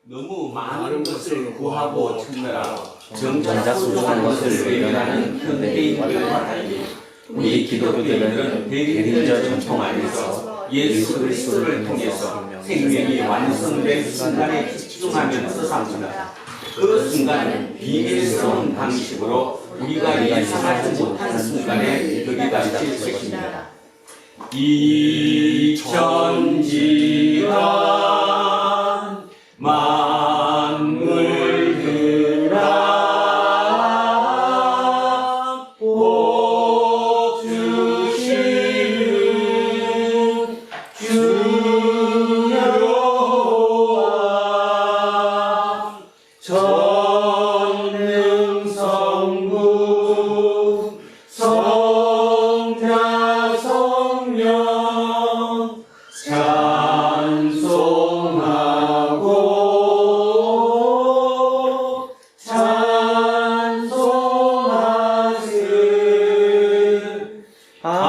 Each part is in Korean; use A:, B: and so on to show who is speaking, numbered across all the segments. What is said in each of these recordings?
A: 너무 많은 것을 구하고 찾느라 정작 소중한 것을 외면하는 현대인들을 바라니 우리 기독교인들은 대리인절 전통 안에서 예수 그리스도를 통해서 생명이 완성된 순간에 집중하면서 삽니다. 그 순간은 비밀스러운 방식으로 우리가 예상하지 못한 순간에 들이닥칠 것입니다. 이천지간 만물들아 복 주시는 주여와 전능성부 성자 성령 찬송하고 찬송하세. 아멘.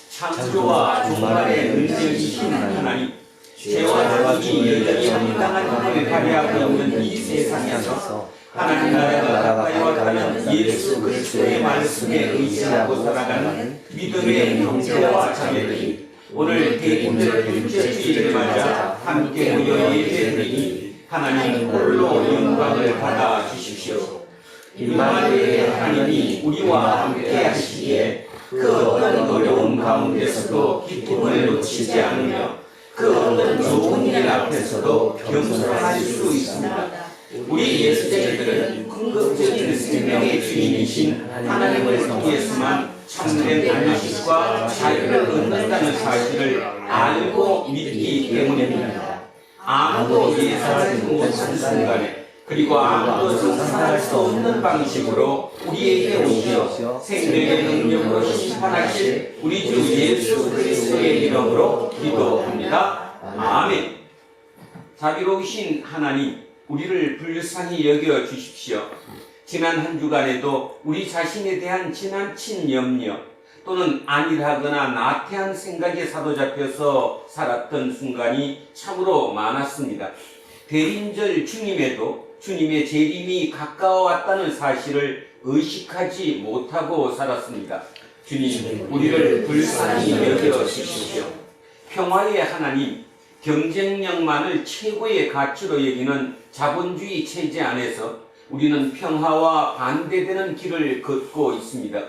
A: 창조와 종말의 능력이신 하나님, 죄와 죽음이 여전히 황당한 힘을 발휘하고 있는 이 세상에서 하나님 나라가 가까이 가면 예수 그리스도의 말씀에 의지하고 살아가는 믿음의 형제와 자매들이 오늘 대인절 일제주의를 맞아 함께 모여 예배드리니 하나님 홀로 영광을 받아 주십시오. 임마누엘 하나님이 우리와 함께 하시기에 그 어떤 어려움 가운데서도 기쁨을 놓치지 않으며 그 어떤 좋은 일 앞에서도 겸손할 수 있습니다. 우리 예수자들은 궁극적인 생명의 주인이신 하나님을 통해서만 참된 안식과 자유를 얻는다는 사실을 알고 믿기 때문입니다. 아무도 예상하지 못한 순간에 그리고 아무도 상상할 수 없는 방식으로 우리에게 오시어 생명의 능력으로 심판하실 우리 주 예수 그리스도의 이름으로 기도합니다. 아멘. 자비로우신 하나님, 우리를 불쌍히 여겨 주십시오. 지난 한 주간에도 우리 자신에 대한 지나친 염려 또는 안일하거나 나태한 생각에 사로잡혀서 살았던 순간이 참으로 많았습니다. 대인절 주님에도 주님의 재림이 가까워왔다는 사실을 의식하지 못하고 살았습니다. 주님, 우리를 불쌍히 여겨 주십시오. 평화의 하나님, 경쟁력만을 최고의 가치로 여기는 자본주의 체제 안에서 우리는 평화와 반대되는 길을 걷고 있습니다.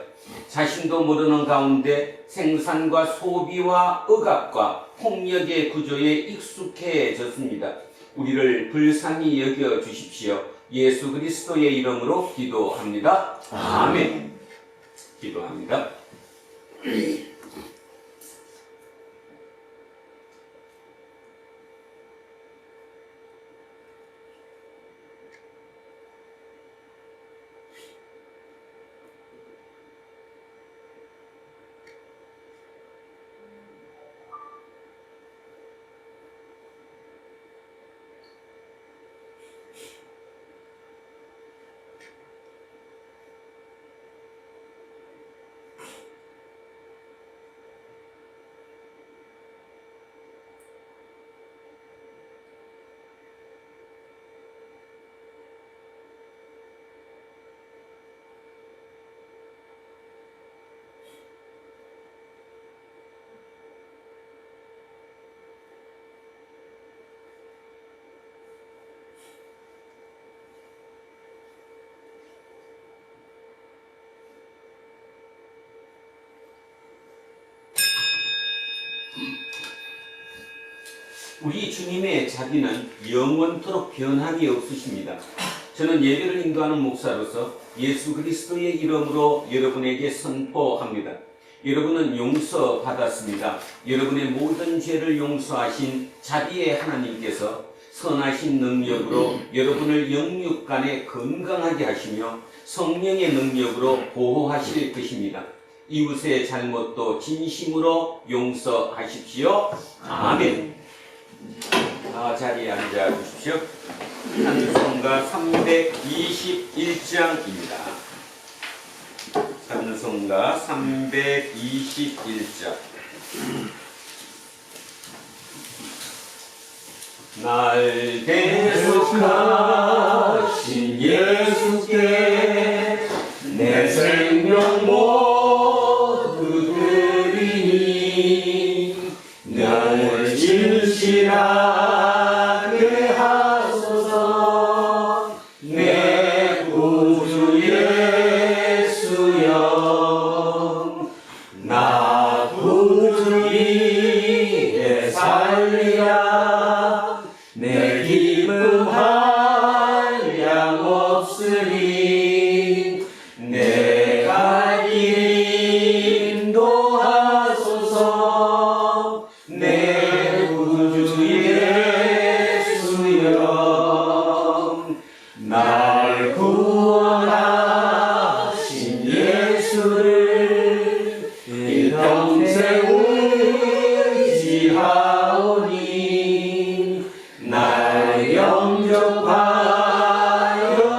A: 자신도 모르는 가운데 생산과 소비와 억압과 폭력의 구조에 익숙해졌습니다. 우리를 불쌍히 여겨 주십시오. 예수 그리스도의 이름으로 기도합니다. 아멘. 기도합니다. 우리 주님의 자비는 영원토록 변함이 없으십니다. 저는 예배를 인도하는 목사로서 예수 그리스도의 이름으로 여러분에게 선포합니다. 여러분은 용서받았습니다. 여러분의 모든 죄를 용서하신 자비의 하나님께서 선하신 능력으로 여러분을 영육간에 건강하게 하시며 성령의 능력으로 보호하실 것입니다. 이웃의 잘못도 진심으로 용서하십시오. 아멘. 자리에 앉아 주십시오. 찬송가 321장입니다. 찬송가 321장. 날 대속하신 예수께 내 생명 모두 드리니 늘 진실하게 하소서. 내 구주 예수여, 나 구주 위에 살리라. 내 기쁨 한량 없으니 내 갈 길 인도하소서. 내 구주 예수여, 날 구원하신 예수를 일평생 의지하오니 날 영접하여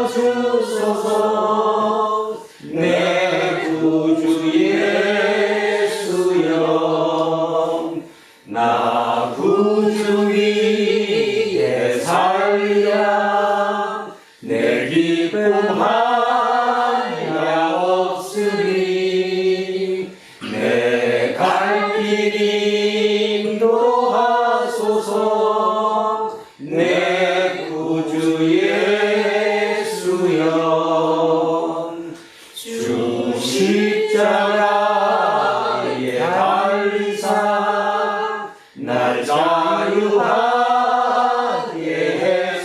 A: 주소서. 내 구주 예수여, 나 구주 위에 살리라. 내 기쁨 한량 없으니 내 갈 길 인도하소서. 내 구주 예수여, 주 십자가에 달리사 날 자유하게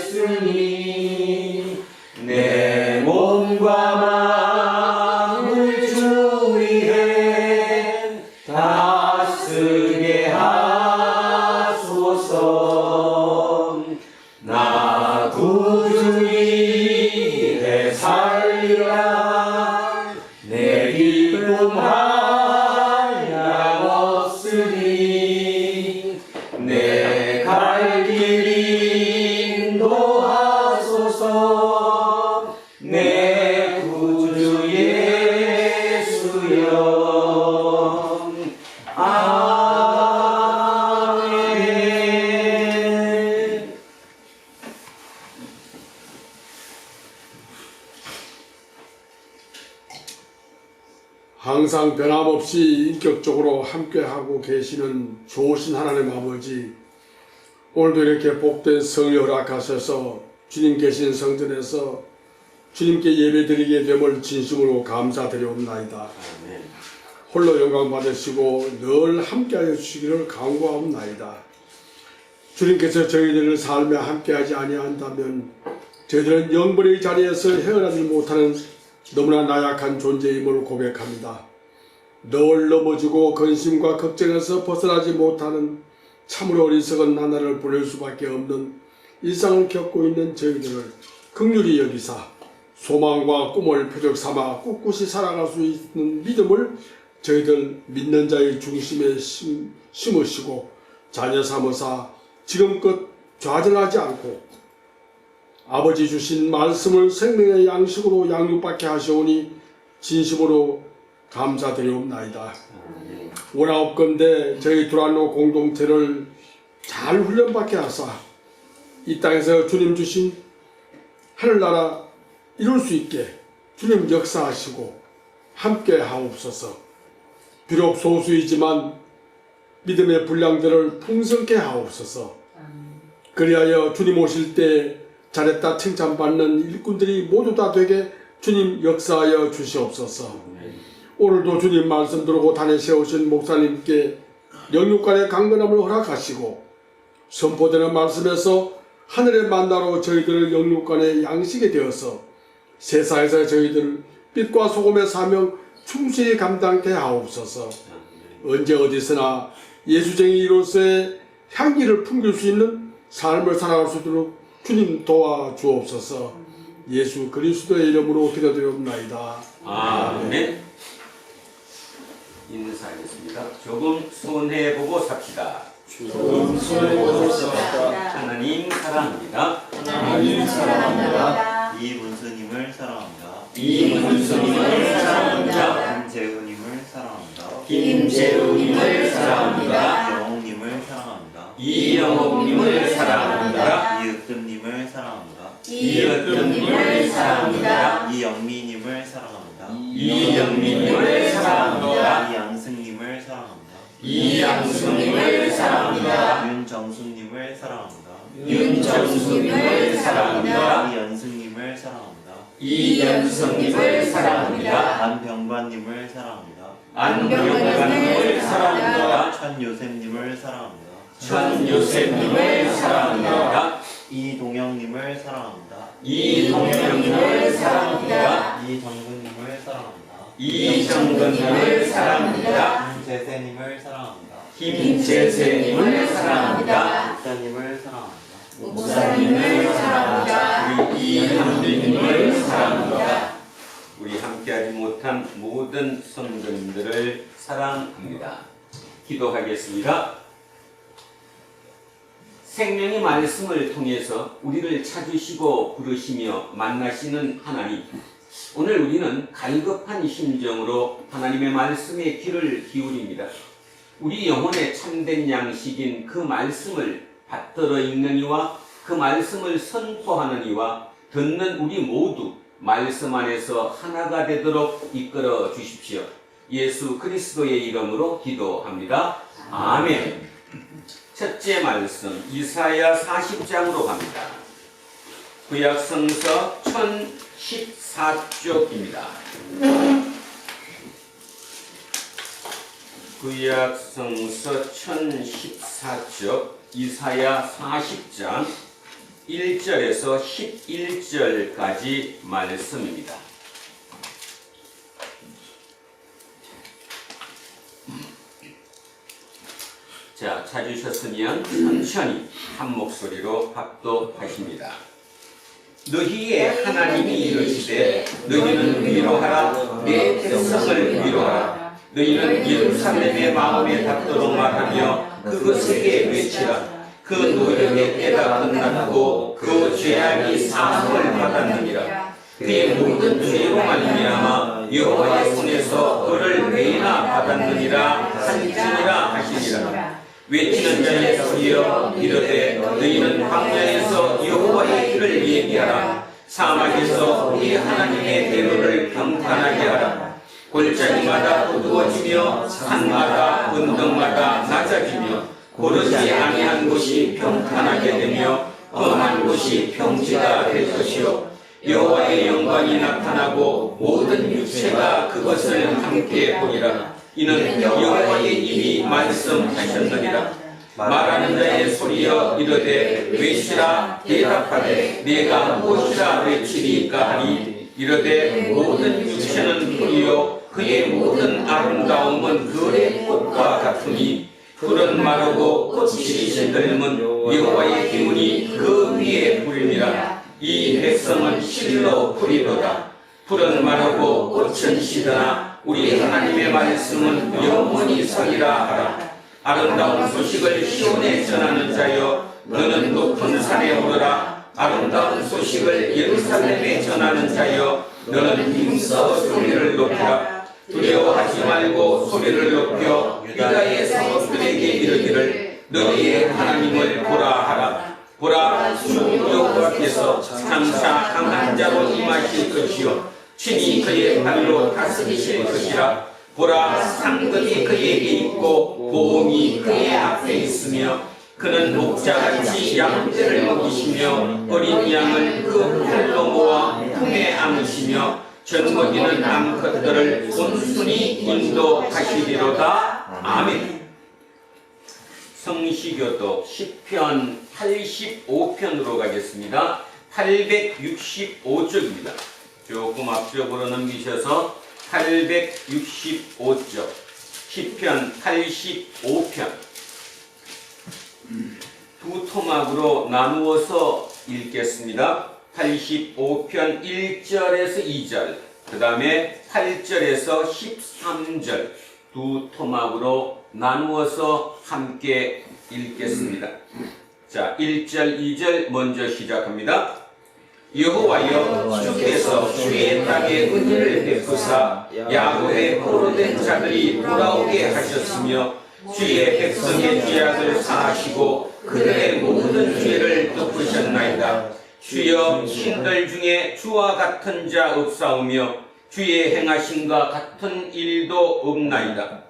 A: 했으니 내 몸과 마음을 주 위에 다 쓰게 하소서. 나 구주 위에 살리라. 내 기쁨 한량 없으니 내 갈 길 인도하소서. 내 구주 예수여. 아멘.
B: 항상 변함없이 인격적으로 함께하고 계시는 좋으신 하나님 아버지, 오늘도 이렇게 복된 성을 허락하셔서 주님 계신 성전에서 주님께 예배드리게 됨을 진심으로 감사드리옵나이다.
A: 아멘.
B: 홀로 영광 받으시고 늘 함께하여 주시기를 간구하옵나이다. 주님께서 저희들을 삶에 함께하지 아니한다면 저희들은 영벌의 자리에서 헤어나지 못하는 너무나 나약한 존재임을 고백합니다. 늘 넘어지고 근심과 걱정에서 벗어나지 못하는 참으로 어리석은 나날을 보낼 수밖에 없는 일상을 겪고 있는 저희들을 긍휼히 여기사 소망과 꿈을 표적 삼아 꿋꿋이 살아갈 수 있는 믿음을 저희들 믿는 자의 중심에 심으시고 자녀 삼으사 지금껏 좌절하지 않고 아버지 주신 말씀을 생명의 양식으로 양육받게 하시오니 진심으로 감사드리옵나이다. 원하옵건대 저희 두란노 공동체를 잘 훈련받게 하사 이 땅에서 주님 주신 하늘나라 이룰 수 있게 주님 역사하시고 함께 하옵소서. 비록 소수이지만 믿음의 분량들을 풍성케 하옵소서. 그리하여 주님 오실 때 잘했다 칭찬받는 일꾼들이 모두 다 되게 주님 역사하여 주시옵소서. 오늘도 주님 말씀 들고 단에 세우신 목사님께 영육간의 강건함을 허락하시고 선포되는 말씀에서 하늘의 만나로 저희들을 영육간의 양식이 되어서 세상에서 저희들 빛과 소금의 사명 충실히 감당케 하옵소서. 언제 어디서나 예수쟁이로서의 향기를 풍길 수 있는 삶을 살아갈 수 있도록 주님 도와주옵소서. 예수 그리스도의 이름으로 기도드리옵나이다.
A: 아멘. 인사하겠습니다. 조금 손해보고 삽시다.
C: 조금 손해보고 삽시다.
A: 하나님 사랑합니다.
C: 하나님 사랑합니다.
D: 이문수님을 사랑합니다.
A: 이문수님을 사랑합니다.
D: 김재우님을 사랑합니다.
A: 김재우님을 사랑합니다.
D: 영웅님을 사랑합니다.
A: 이영옥님을 사랑합니다.
D: 이으뜸님을 사랑합니다.
A: 이으뜸님을 사랑합니다.
D: 이영미님을 사랑합니다.
A: 이영미님을 사랑합니다.
D: 이양승님을 사랑합니다.
A: 이양수님을 사랑합니다.
D: 윤정수님을 사랑합니다.
A: 윤정수님을 사랑합니다.
D: 이연승님을 사랑합니다.
A: 이연성님을 사랑합니다.
D: 안병관님을 사랑합니다.
A: 안병관님을 사랑합니다.
D: 천요셉님을 사랑합니다.
A: 천요셉님을 사랑합니다.
D: 이동영님을 사랑합니다.
A: 이동영님을 사랑합니다.
D: 이정근님을 사랑합니다.
A: 이정근님을 사랑합니다.
D: 김재세님을 사랑합니다.
A: 김재세님을 사랑합니다.
D: 목사님을 사랑합니다.
C: 목사님을 사랑합니다.
A: 우리 이한빈님을 사랑합니다. 우리 함께하지 못한 모든 성도님들을 사랑합니다. 기도하겠습니다. 생명의 말씀을 통해서 우리를 찾으시고 부르시며 만나시는 하나님, 오늘 우리는 갈급한 심정으로 하나님의 말씀에 귀를 기울입니다. 우리 영혼의 참된 양식인 그 말씀을 받들어 읽는 이와 그 말씀을 선포하는 이와 듣는 우리 모두 말씀 안에서 하나가 되도록 이끌어 주십시오. 예수 그리스도의 이름으로 기도합니다. 아멘. 첫째 말씀 이사야 40장으로 갑니다. 구약성서 1014쪽입니다. 구약성서 1014쪽 이사야 40장 1절에서 11절까지 말씀입니다. 자, 찾으셨으면 천천히 한 목소리로 합독하십니다. 너희의 하나님이 이르시되 너희는 위로하라 내 백성을 위로하라. 너희는 예루살렘의 마음에 닿도록 말하며 그것에게 외치라. 그 노력의 때가 끝났고 그 죄악이 사함을 받았느니라. 그의 모든 죄로 말미암아 여호와의 손에서 그를 매이나 받았느니라 한지니라 하시니라. 외치는 자의 소리여 이르되 너희는 광야에서 여호와의 길을 얘기하라. 사막에서 우리 하나님의 대로를 평탄하게 하라. 골짜기마다 어두워지며 산마다 언덕마다 낮아지며 고르지 아니한 곳이 평탄하게 되며 험한 곳이 평지가 될 것이요 여호와의 영광이 나타나고 모든 육체가 그것을 함께 보리라. 이는 여호와의 입이 말씀하셨느니라. 말하는 자의 소리여 이르되 외치라. 대답하되 내가 무엇이라 외치리까 하니 이르되 모든 육체는 풀이요 그의 모든 아름다움은 들의 꽃과 같으니 풀은 마르고 꽃이 시들면 여호와의 기운이 그 위에 불리라. 이 백성은 실로 풀이로다. 풀은 마르고 꽃은 시드나 우리 하나님의 말씀은 영원히 서리라 하라. 아름다운 소식을 시온에 전하는 자여 너는 높은 산에 오르라. 아름다운 소식을 예루살렘에 전하는 자여 너는 힘써 소리를 높이라. 두려워하지 말고 소리를 높여 유다의 성읍들에게 이르기를 너희의 하나님을 보라 하라. 보라 주 여호와께서 장차 강한 자로 임하실 것이요 친히 그의 발로 다스리실 것이라. 보라 상급이 그에게 있고 보험이 그의 앞에 있으며 그는 목자같이 양떼를 먹이시며 어린 양을 그 팔로 모아 품에 안으시며 젖먹이는 암컷들을 온순히 인도하시리로다. 아멘. 성시교독 시편 85편으로 가겠습니다. 865쪽입니다. 조금 앞쪽으로 넘기셔서 865쪽 시편 85편 두 토막으로 나누어서 읽겠습니다. 85편 1절에서 2절, 그 다음에 8절에서 13절 두 토막으로 나누어서 함께 읽겠습니다. 자, 1절, 2절 먼저 시작합니다. 여호와여 주께서 주의 땅에 은혜를 베푸사 야곱의 포로된 자들이 돌아오게 하셨으며 주의 백성의 죄악을 사하시고 그들의 모든 죄를 덮으셨나이다. 없나이다. 주여 신들 중에 주와 같은 자 없사오며 주의 행하심과 같은 일도 없나이다.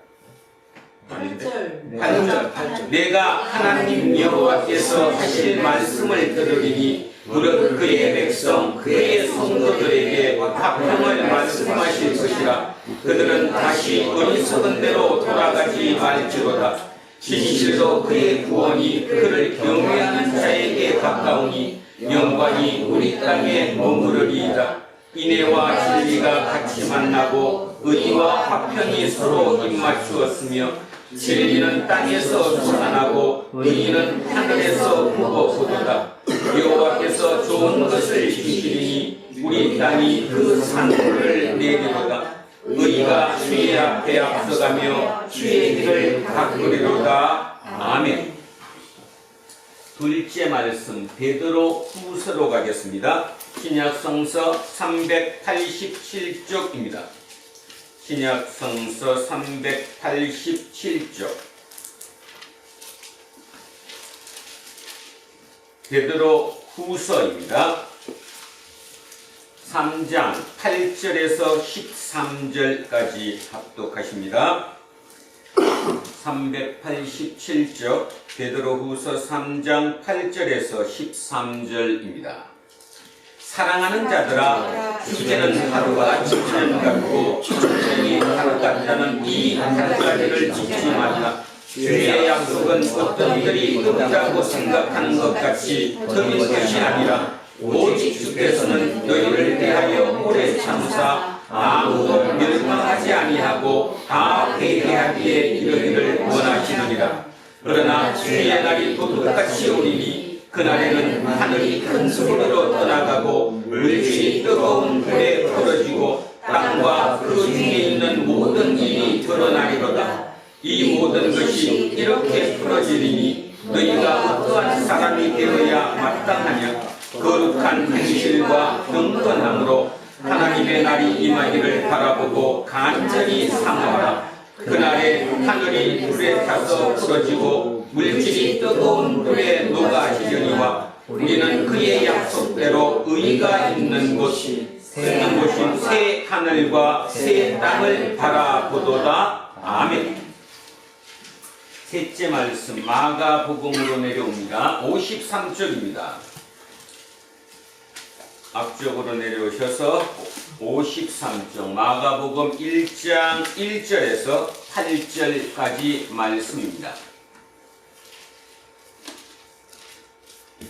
A: 아닌데? 8절. 내가 하나님 여호와께서 하실 말씀을 들으리니 무릇 그의 백성 그의 성도들에게 화평을 말씀하실 것이라. 그들은 다시 어리석은 대로 돌아가지 말지로다. 진실로 그의 구원이 그를 경외하는 자에게 가까우니 영광이 우리 땅에 머무르리이다. 인애와 진리가 같이 만나고 의와 화평이 서로 입맞추었으며 진리는 땅에서 솟아나고 의는 하늘에서 부어오도다. 여호와께서 좋은 것을 주시리니 우리 땅이 그 산물을 내리로다. 의가 주의 앞에 앞서가며 주의 길을 가꾸리로다. 아멘. 둘째 말씀 베드로 후서로 가겠습니다. 신약성서 387쪽입니다. 신약성서 387쪽. 베드로 후서입니다. 3장 8절에서 13절까지 합독하십니다. 387쪽 베드로후서 3장 8절에서 13절입니다. 사랑하는 자들아, 주제는 하루가 천년 같고 천년이 하루 같다는 이 한 가지를 잊지 말라. 주의 약속은 어떤 이들이 없다고 생각하는 것 같이 드린 것이 아니라 오직 주께서는 너희를 대하여 오래 참으사 아무도 멸망하지 아니하고 다 회개하기에 이르기를 원하시느니라. 그러나 주의 날이 도둑같이 오리니 그날에는 하늘이 큰 소리로 떠나가고 물질이 뜨거운 불에 떨어지고 땅과 그 중에 있는 모든 일이 드러나리로다. 이 모든 것이 이렇게 풀어지리니 너희가 어떠한 사람이 되어야 마땅하냐. 거룩한 행실과 경건함으로 하나님의 날이 임하기를 바라보고 간절히 사모하라. 그날에 하늘이 불에 타서 풀어지고 물질이 뜨거운 불에 녹아지려니와 우리는 그의 약속대로 의가 있는 곳이 새 하늘과 새 땅을 바라보도다. 아멘. 셋째 말씀 마가복음으로 내려옵니다. 53쪽입니다. 앞쪽으로 내려오셔서 53쪽 마가복음 1장 1절에서 8절까지 말씀입니다.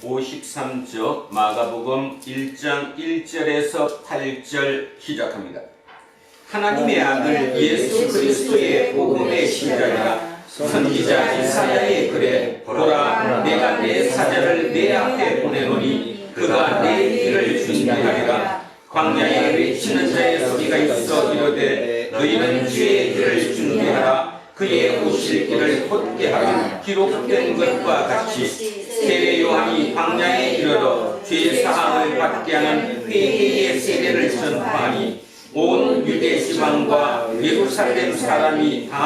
A: 53쪽 마가복음 1장 1절에서 8절 시작합니다. 하나님의 아들 예수 그리스도의 복음의 시작이라. 선지자 이사야의 글에 보라 내가 내 사자를 내 앞에 보내노니 그가 내 길을 준비하리라. 광야에 외치는 자의 소리가 있어 이르되 너희는 주의 길을 준비하라. 그의 오실 길을 곧게 하라. 기록된 것과 같이 세례 요한이 광야에 이르러 죄 사함을 받게 하는 회개의 세례를 전파하니 온 유대 지방과 예루살렘 사람이 다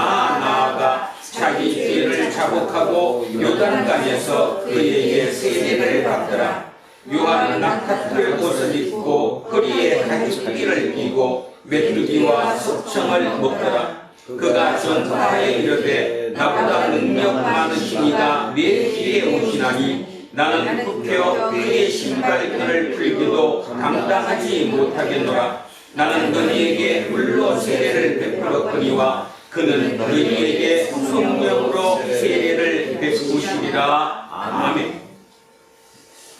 A: 나아가 자기 죄를 자복하고 요단강에서 그에게 세례를 받더라. 요한은 낙타털 옷을 입고 허리에 가죽띠를 띠고 메뚜기와 석청을 먹더라. 그가 전파하여 이르되 나보다 능력 많으시니가 내 뒤에 오시나니 나는 굽혀 그의 신발끈을 풀기도 감당하지 못하겠노라. 나는 너희에게 물로 세례를 베풀었거니와 그는 너희에게 성령으로 세례를 베푸시리라. 아멘.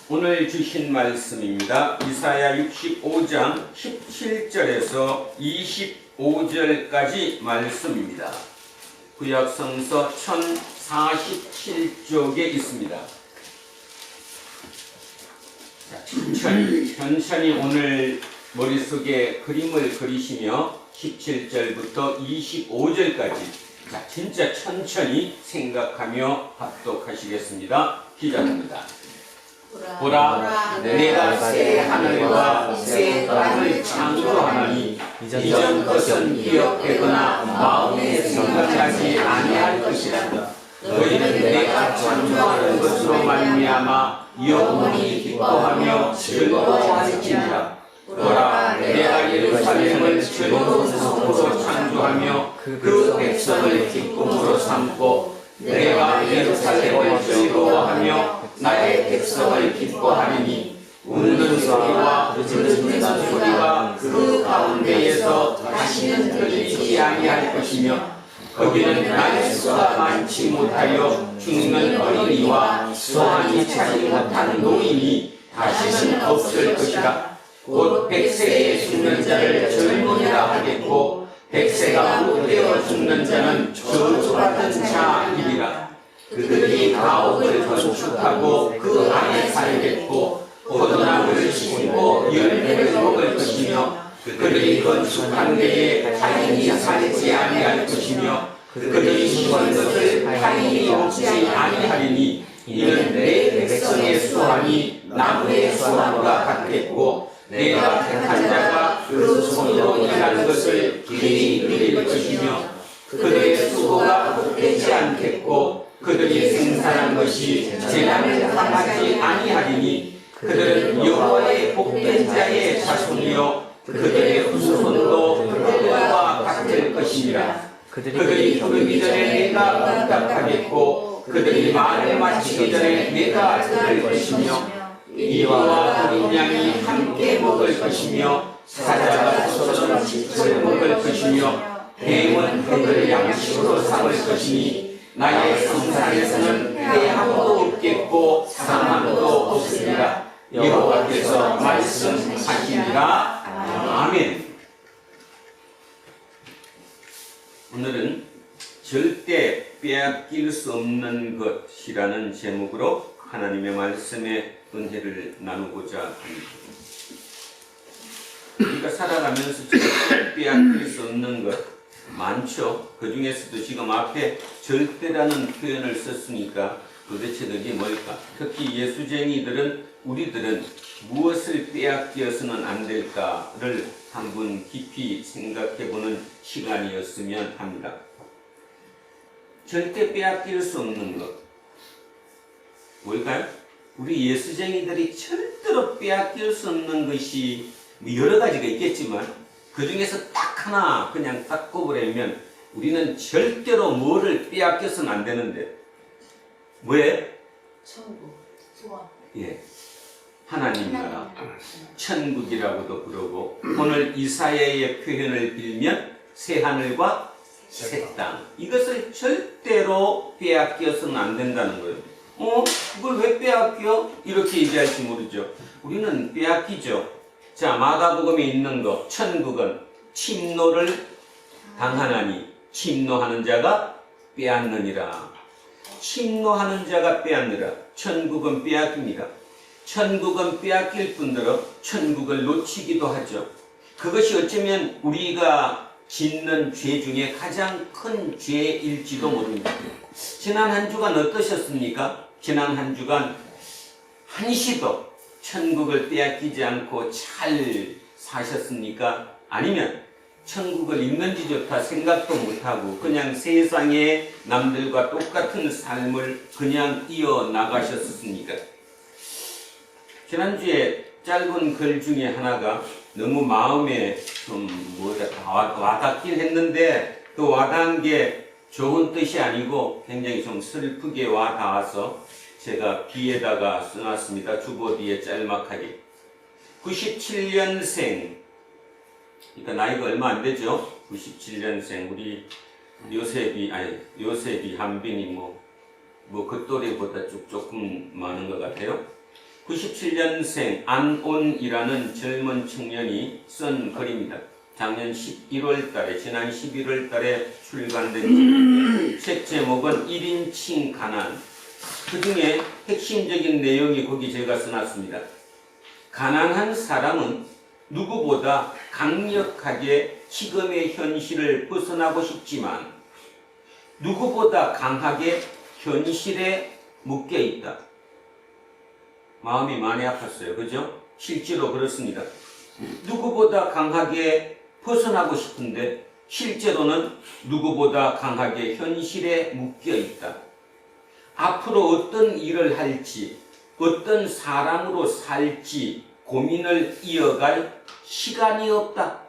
A: 오늘 주신 말씀입니다. 이사야 65장 17절에서 25절까지 말씀입니다. 구약성서 1047쪽에 있습니다. 천천히 오늘 머릿속에 그림을 그리시며 17절부터 25절까지 진짜 천천히 생각하며 합독하시겠습니다. 시작합니다. 보라 내가 새 하늘과 새 땅을 창조하나니 이전 것은 기억되거나 마음에 생각나지 아니할 것이라. 너희는 내가 창조하는 것으로 말미암아 영원히 기뻐하며 즐거워할지니라. 보라, 내가 예루살렘을 즐거운 성으로 창조하며 그 백성을 기쁨으로 삼고 내가 예루살렘을 즐거워하며 나의 백성을 기뻐하리니 우는 소리와 듣는 소리가 그 가운데에서 다시는 들리지 아니할 것이며 거기는 날수가 많지 못하여 죽는 어린이와 소환이 차지 못한 노인이 다시는 없을 것이라. 곧 100세에 죽는 자를 젊은이라 하겠고 100세가 못되어 죽는 자는 저주받은 자이리라. 그들이 가옥을 건축하고 그 안에 살겠고 포도나무를 심고 열매를 먹을 것이며 그들이 건축한 데에 타인이 살지 아니할 것이며 그들이 심은 것을 타인이 먹지 아니하리니 이는 내 백성의 수함이 나무의 수함과 같겠고 내가 택한 자가 그 손으로 일하는 것을 길이 누릴 것이며 그들의 수고가 헛되지 않겠고 그들이 생산한 것이 재난을 당하지 아니하리니 그들은 여호와의 복된 자의 자손이요 그들의 후손도 그들과 같을 것이니라. 그들이 부르기 전에 내가 응답하겠고 그들이 말을 마치기 전에 내가 들을 것이며 이와 어린 양이 함께 먹을 것이며 사자가 소처럼 짚을 먹을 것이며 뱀은 흙을 양식으로 삼을 것이니 나의 성산에서는 해함도 없겠고 상함도 없으리라. 여호와께서 말씀하시니라. 아멘. 오늘은 절대 빼앗길 수 없는 것이라는 제목으로 하나님의 말씀의 은혜를 나누고자 합니다. 우리가 살아가면서 절대 빼앗길 수 없는 것 많죠. 그 중에서도 지금 앞에 절대라는 표현을 썼으니까 도대체 그게 뭘까? 특히 예수쟁이들은 우리들은 무엇을 빼앗겨서는 안 될까를 한번 깊이 생각해보는 시간이었으면 합니다. 절대 빼앗길 수 없는 것 뭘까요? 우리 예수쟁이들이 절대로 빼앗길 수 없는 것이 여러 가지가 있겠지만 그 중에서 딱 하나 그냥 딱 꼽으려면 우리는 절대로 뭐를 빼앗겨서는 안 되는데 왜?
C: 천국, 소원.
A: 예, 하나님 나라, 천국이라고도 부르고 오늘 이사야의 표현을 빌면 새하늘과 새 땅, 이것을 절대로 빼앗겨서는 안 된다는 거예요. 그걸 왜 빼앗겨? 이렇게 얘기할지 모르죠. 우리는 빼앗기죠. 자, 마가복음에 있는 거, 천국은 침노를 당하나니 침노하는 자가 빼앗느니라. 침노하는 자가 빼앗느라. 천국은 빼앗깁니다. 천국은 빼앗길 뿐더러 천국을 놓치기도 하죠. 그것이 어쩌면 우리가 짓는 죄 중에 가장 큰 죄일지도 모릅니다. 지난 한 주간 어떠셨습니까? 지난 한 주간 한시도 천국을 빼앗기지 않고 잘 사셨습니까? 아니면 천국을 있는지조차 생각도 못하고 그냥 세상에 남들과 똑같은 삶을 그냥 이어나가셨습니까? 지난주에 짧은 글 중에 하나가 너무 마음에 좀 와닿긴 했는데 또 와닿은 게 좋은 뜻이 아니고 굉장히 좀 슬프게 와닿아서 제가 비에다가 써놨습니다. 주보 뒤에 짤막하게. 97년생, 그러니까 나이가 얼마 안 되죠? 97년생, 우리 요셉이 한빈이 그 또래보다 조금 많은 것 같아요. 97년생 안온이라는 젊은 청년이 쓴 글입니다. 작년 11월 달에, 지난 11월 달에 출간된 책 제목은 1인칭 가난. 그 중에 핵심적인 내용이 거기 제가 써놨습니다. 가난한 사람은 누구보다 강력하게 지금의 현실을 벗어나고 싶지만 누구보다 강하게 현실에 묶여 있다. 마음이 많이 아팠어요. 그죠? 실제로 그렇습니다. 누구보다 강하게 벗어나고 싶은데 실제로는 누구보다 강하게 현실에 묶여 있다. 앞으로 어떤 일을 할지, 어떤 사람으로 살지 고민을 이어갈 시간이 없다.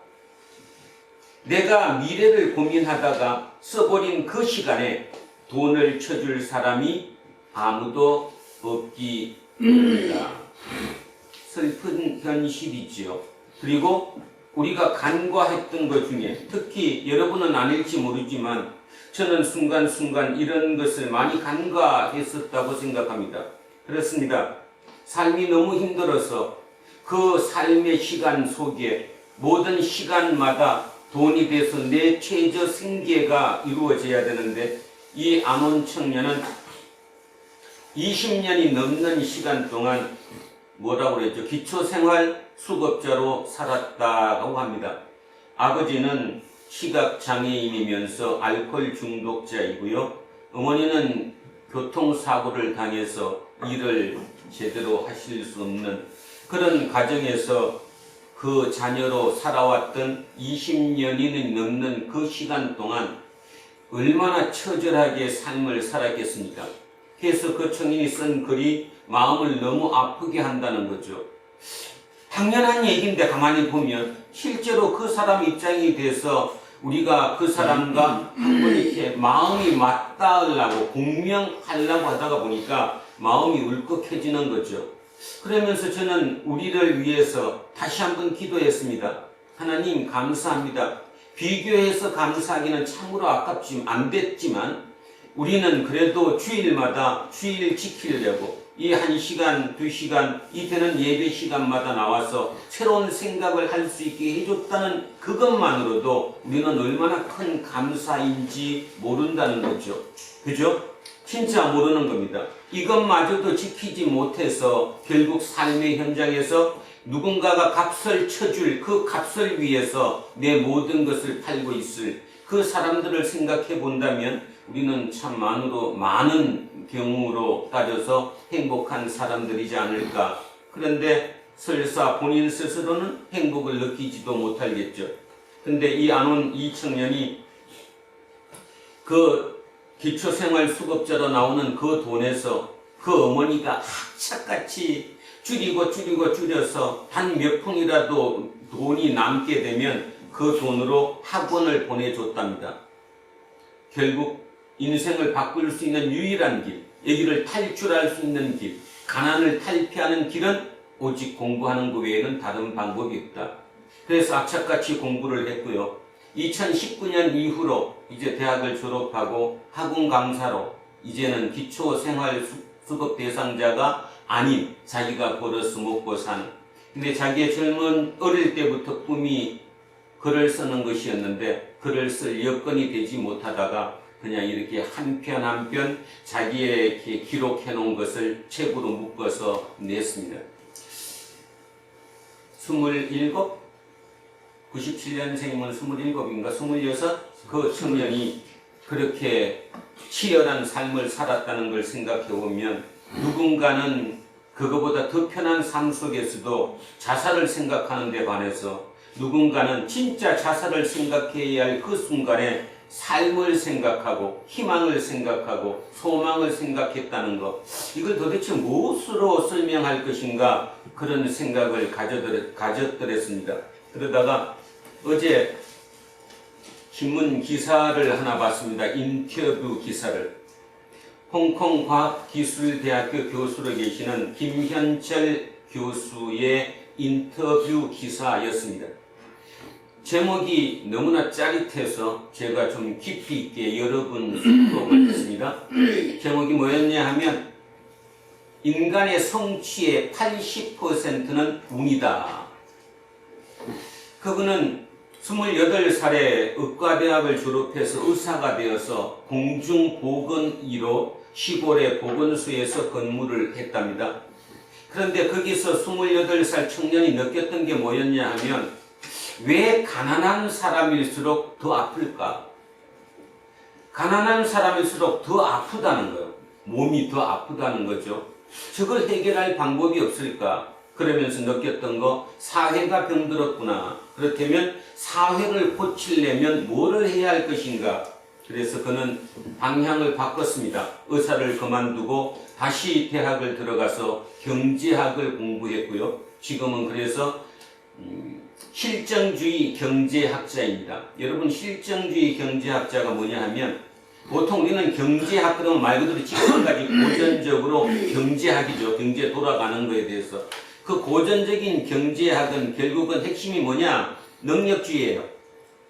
A: 내가 미래를 고민하다가 써버린 그 시간에 돈을 쳐줄 사람이 아무도 없기 때문이다. 슬픈 현실이지요. 그리고 우리가 간과했던 것 중에 특히 여러분은 아닐지 모르지만 저는 순간순간 이런 것을 많이 간과했었다고 생각합니다. 그렇습니다. 삶이 너무 힘들어서 그 삶의 시간 속에 모든 시간마다 돈이 돼서 내 최저 생계가 이루어져야 되는데 이 아몬 청년은 20년이 넘는 시간 동안 뭐라고 그랬죠? 기초생활 수급자로 살았다고 합니다. 아버지는 시각장애인이면서 알코올 중독자이고요. 어머니는 교통사고를 당해서 일을 제대로 하실 수 없는 그런 가정에서 그 자녀로 살아왔던 20년이 넘는 그 시간 동안 얼마나 처절하게 삶을 살았겠습니까? 그래서 그 청년이 쓴 글이 마음을 너무 아프게 한다는 거죠. 당연한 얘기인데 가만히 보면 실제로 그 사람 입장이 돼서 우리가 그 사람과 한번 이렇게 마음이 맞닿으려고 공명하려고 하다가 보니까 마음이 울컥해지는 거죠. 그러면서 저는 우리를 위해서 다시 한번 기도했습니다. 하나님 감사합니다. 비교해서 감사하기는 참으로 안 됐지만 우리는 그래도 주일마다 주일 지키려고 이 1시간, 2시간 이 되는 예배 시간마다 나와서 새로운 생각을 할 수 있게 해줬다는 그것만으로도 우리는 얼마나 큰 감사인지 모른다는 거죠. 그죠? 진짜 모르는 겁니다. 이것마저도 지키지 못해서 결국 삶의 현장에서 누군가가 값을 쳐줄 그 값을 위해서 내 모든 것을 팔고 있을 그 사람들을 생각해 본다면 우리는 참 많은 경우로 따져서 행복한 사람들이지 않을까. 그런데 설사 본인 스스로는 행복을 느끼지도 못하겠죠. 근데 이 아논 이 청년이 그 기초생활 수급자로 나오는 그 돈에서 그 어머니가 악착같이 줄여서 단 몇 푼이라도 돈이 남게 되면 그 돈으로 학원을 보내줬답니다. 결국 인생을 바꿀 수 있는 유일한 길, 여기를 탈출할 수 있는 길, 가난을 탈피하는 길은 오직 공부하는 것 외에는 다른 방법이 없다. 그래서 악착같이 공부를 했고요. 2019년 이후로 이제 대학을 졸업하고 학원 강사로 이제는 기초생활수급 대상자가 아닌 자기가 벌어서 먹고 사는, 근데 자기의 어릴 때부터 꿈이 글을 쓰는 것이었는데 글을 쓸 여건이 되지 못하다가 그냥 이렇게 한 편 한 편 자기의 이렇게 기록해 놓은 것을 책으로 묶어서 냈습니다. 27? 97년생이면 27인가 26? 그 청년이 그렇게 치열한 삶을 살았다는 걸 생각해 보면 누군가는 그거보다 더 편한 삶 속에서도 자살을 생각하는 데 반해서 누군가는 진짜 자살을 생각해야 할 그 순간에 삶을 생각하고 희망을 생각하고 소망을 생각했다는 것, 이걸 도대체 무엇으로 설명할 것인가 그런 생각을 가졌더랬습니다. 그러다가 어제 신문 기사를 하나 봤습니다. 인터뷰 기사를. 홍콩 과학기술대학교 교수로 계시는 김현철 교수의 인터뷰 기사였습니다. 제목이 너무나 짜릿해서 제가 좀 깊이 있게 여러 번 수록을 했습니다. 제목이 뭐였냐 하면 인간의 성취의 80%는 운이다. 그분은 28살에 의과대학을 졸업해서 의사가 되어서 공중보건의로 시골의 보건소에서 근무를 했답니다. 그런데 거기서 28살 청년이 느꼈던 게 뭐였냐 하면 왜 가난한 사람일수록 더 아플까? 가난한 사람일수록 더 아프다는 거예요. 몸이 더 아프다는 거죠. 저걸 해결할 방법이 없을까? 그러면서 느꼈던 거, 사회가 병들었구나. 그렇다면 사회를 고치려면 뭐를 해야 할 것인가? 그래서 그는 방향을 바꿨습니다. 의사를 그만두고 다시 대학을 들어가서 경제학을 공부했고요. 지금은 그래서 실정주의 경제학자입니다. 여러분, 실정주의 경제학자가 뭐냐 하면 보통 우리는 경제학 그러면 말 그대로 지금까지 고전적으로 경제학이죠. 경제 돌아가는 거에 대해서. 그 고전적인 경제학은 결국은 핵심이 뭐냐? 능력주의예요.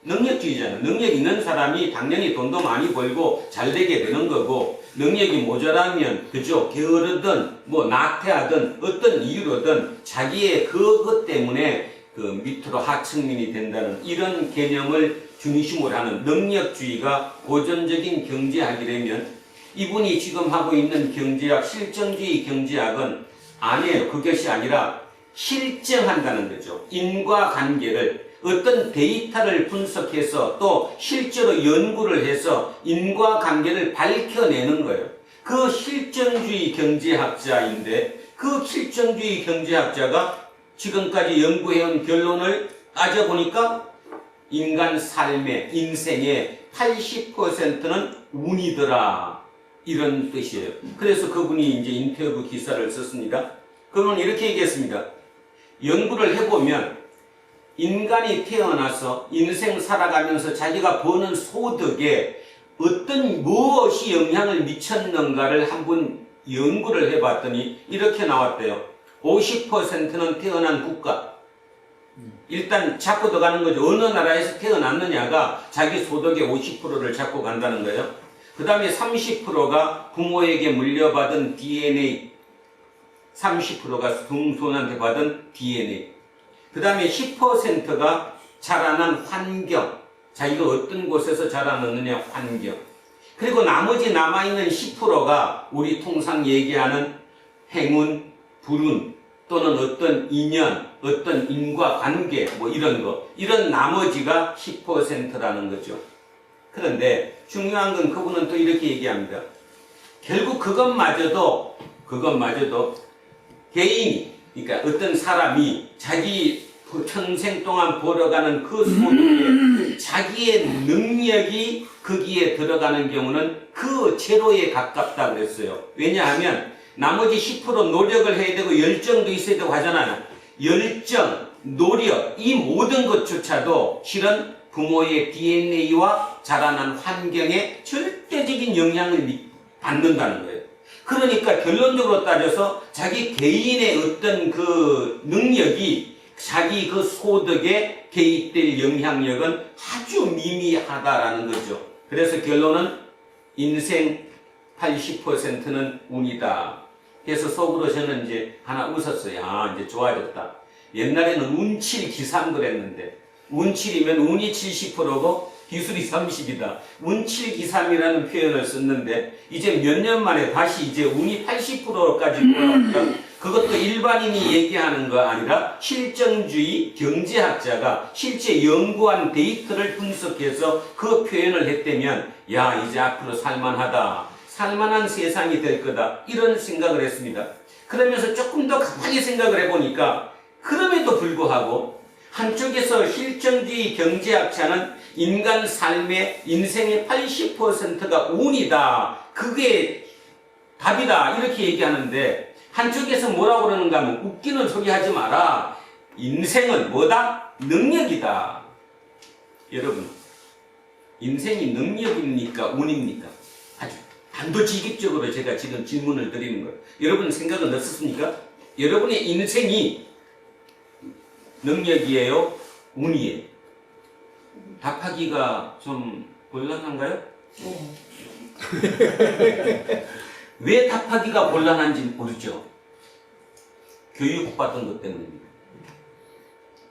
A: 능력주의잖아요. 능력 있는 사람이 당연히 돈도 많이 벌고 잘 되게 되는 거고, 능력이 모자라면 그죠? 게으르든 뭐 나태하든 어떤 이유로든 자기의 그것 때문에 그 밑으로 하층민이 된다는 이런 개념을 중심으로 하는 능력주의가 고전적인 경제학이라면, 이분이 지금 하고 있는 경제학, 실정주의 경제학은 아니에요. 그것이 아니라 실정한다는 거죠. 인과관계를, 어떤 데이터를 분석해서 또 실제로 연구를 해서 인과관계를 밝혀내는 거예요. 그 실정주의 경제학자인데, 그 실정주의 경제학자가 지금까지 연구해온 결론을 따져보니까 인간 삶의, 인생의 80%는 운이더라. 이런 뜻이에요. 그래서 그분이 이제 인터뷰 기사를 썼습니다. 그분은 이렇게 얘기했습니다. 연구를 해보면 인간이 태어나서 인생 살아가면서 자기가 버는 소득에 어떤 무엇이 영향을 미쳤는가를 한번 연구를 해봤더니 이렇게 나왔대요. 50%는 태어난 국가. 일단 잡고 들어가는 거죠. 어느 나라에서 태어났느냐가 자기 소득의 50%를 잡고 간다는 거예요. 그 다음에 30%가 부모에게 물려받은 DNA, 30%가 동손한테 받은 DNA, 그 다음에 10%가 자라난 환경, 자기가 어떤 곳에서 자라났느냐 환경, 그리고 나머지 남아있는 10%가 우리 통상 얘기하는 행운, 불운, 또는 어떤 인연, 어떤 인과관계 뭐 이런 거, 이런 나머지가 10%라는 거죠. 그런데 중요한 건 그분은 또 이렇게 얘기합니다. 결국 그것마저도 개인이, 그러니까 어떤 사람이 자기 평생 동안 벌어가는 그 소득에 자기의 능력이 거기에 들어가는 경우는 그 제로에 가깝다 그랬어요. 왜냐하면 나머지 10% 노력을 해야 되고 열정도 있어야 되고 하잖아요. 열정, 노력, 이 모든 것조차도 실은 부모의 DNA와 자라난 환경에 절대적인 영향을 받는다는 거예요. 그러니까 결론적으로 따져서 자기 개인의 어떤 그 능력이 자기 그 소득에 개입될 영향력은 아주 미미하다라는 거죠. 그래서 결론은 인생 80%는 운이다. 그래서 속으로 저는 이제 하나 웃었어요. 아, 이제 좋아졌다. 옛날에는 운칠 기삼 그랬는데, 운칠이면 운이 70%고 기술이 30이다. 운칠 기삼이라는 표현을 썼는데, 이제 몇 년 만에 다시 이제 운이 80%까지 올라왔다. 그것도 일반인이 얘기하는 거 아니라 실정주의 경제학자가 실제 연구한 데이터를 분석해서 그 표현을 했다면, 야, 이제 앞으로 살만하다. 살만한 세상이 될 거다. 이런 생각을 했습니다. 그러면서 조금 더 가만히 생각을 해보니까 그럼에도 불구하고 한쪽에서 실정주의 경제학자는 인간 삶의 인생의 80%가 운이다. 그게 답이다. 이렇게 얘기하는데 한쪽에서 뭐라고 그러는가 하면 웃기는 소리 하지 마라. 인생은 뭐다? 능력이다. 여러분, 인생이 능력입니까? 운입니까? 아주 단도직입적으로 제가 지금 질문을 드리는 거예요. 여러분 생각은 어떻습니까? 여러분의 인생이 능력이에요? 운이에요? 답하기가 좀 곤란한가요?
C: 네.
A: 왜 답하기가 곤란한지 모르죠? 교육받은 것 때문입니다.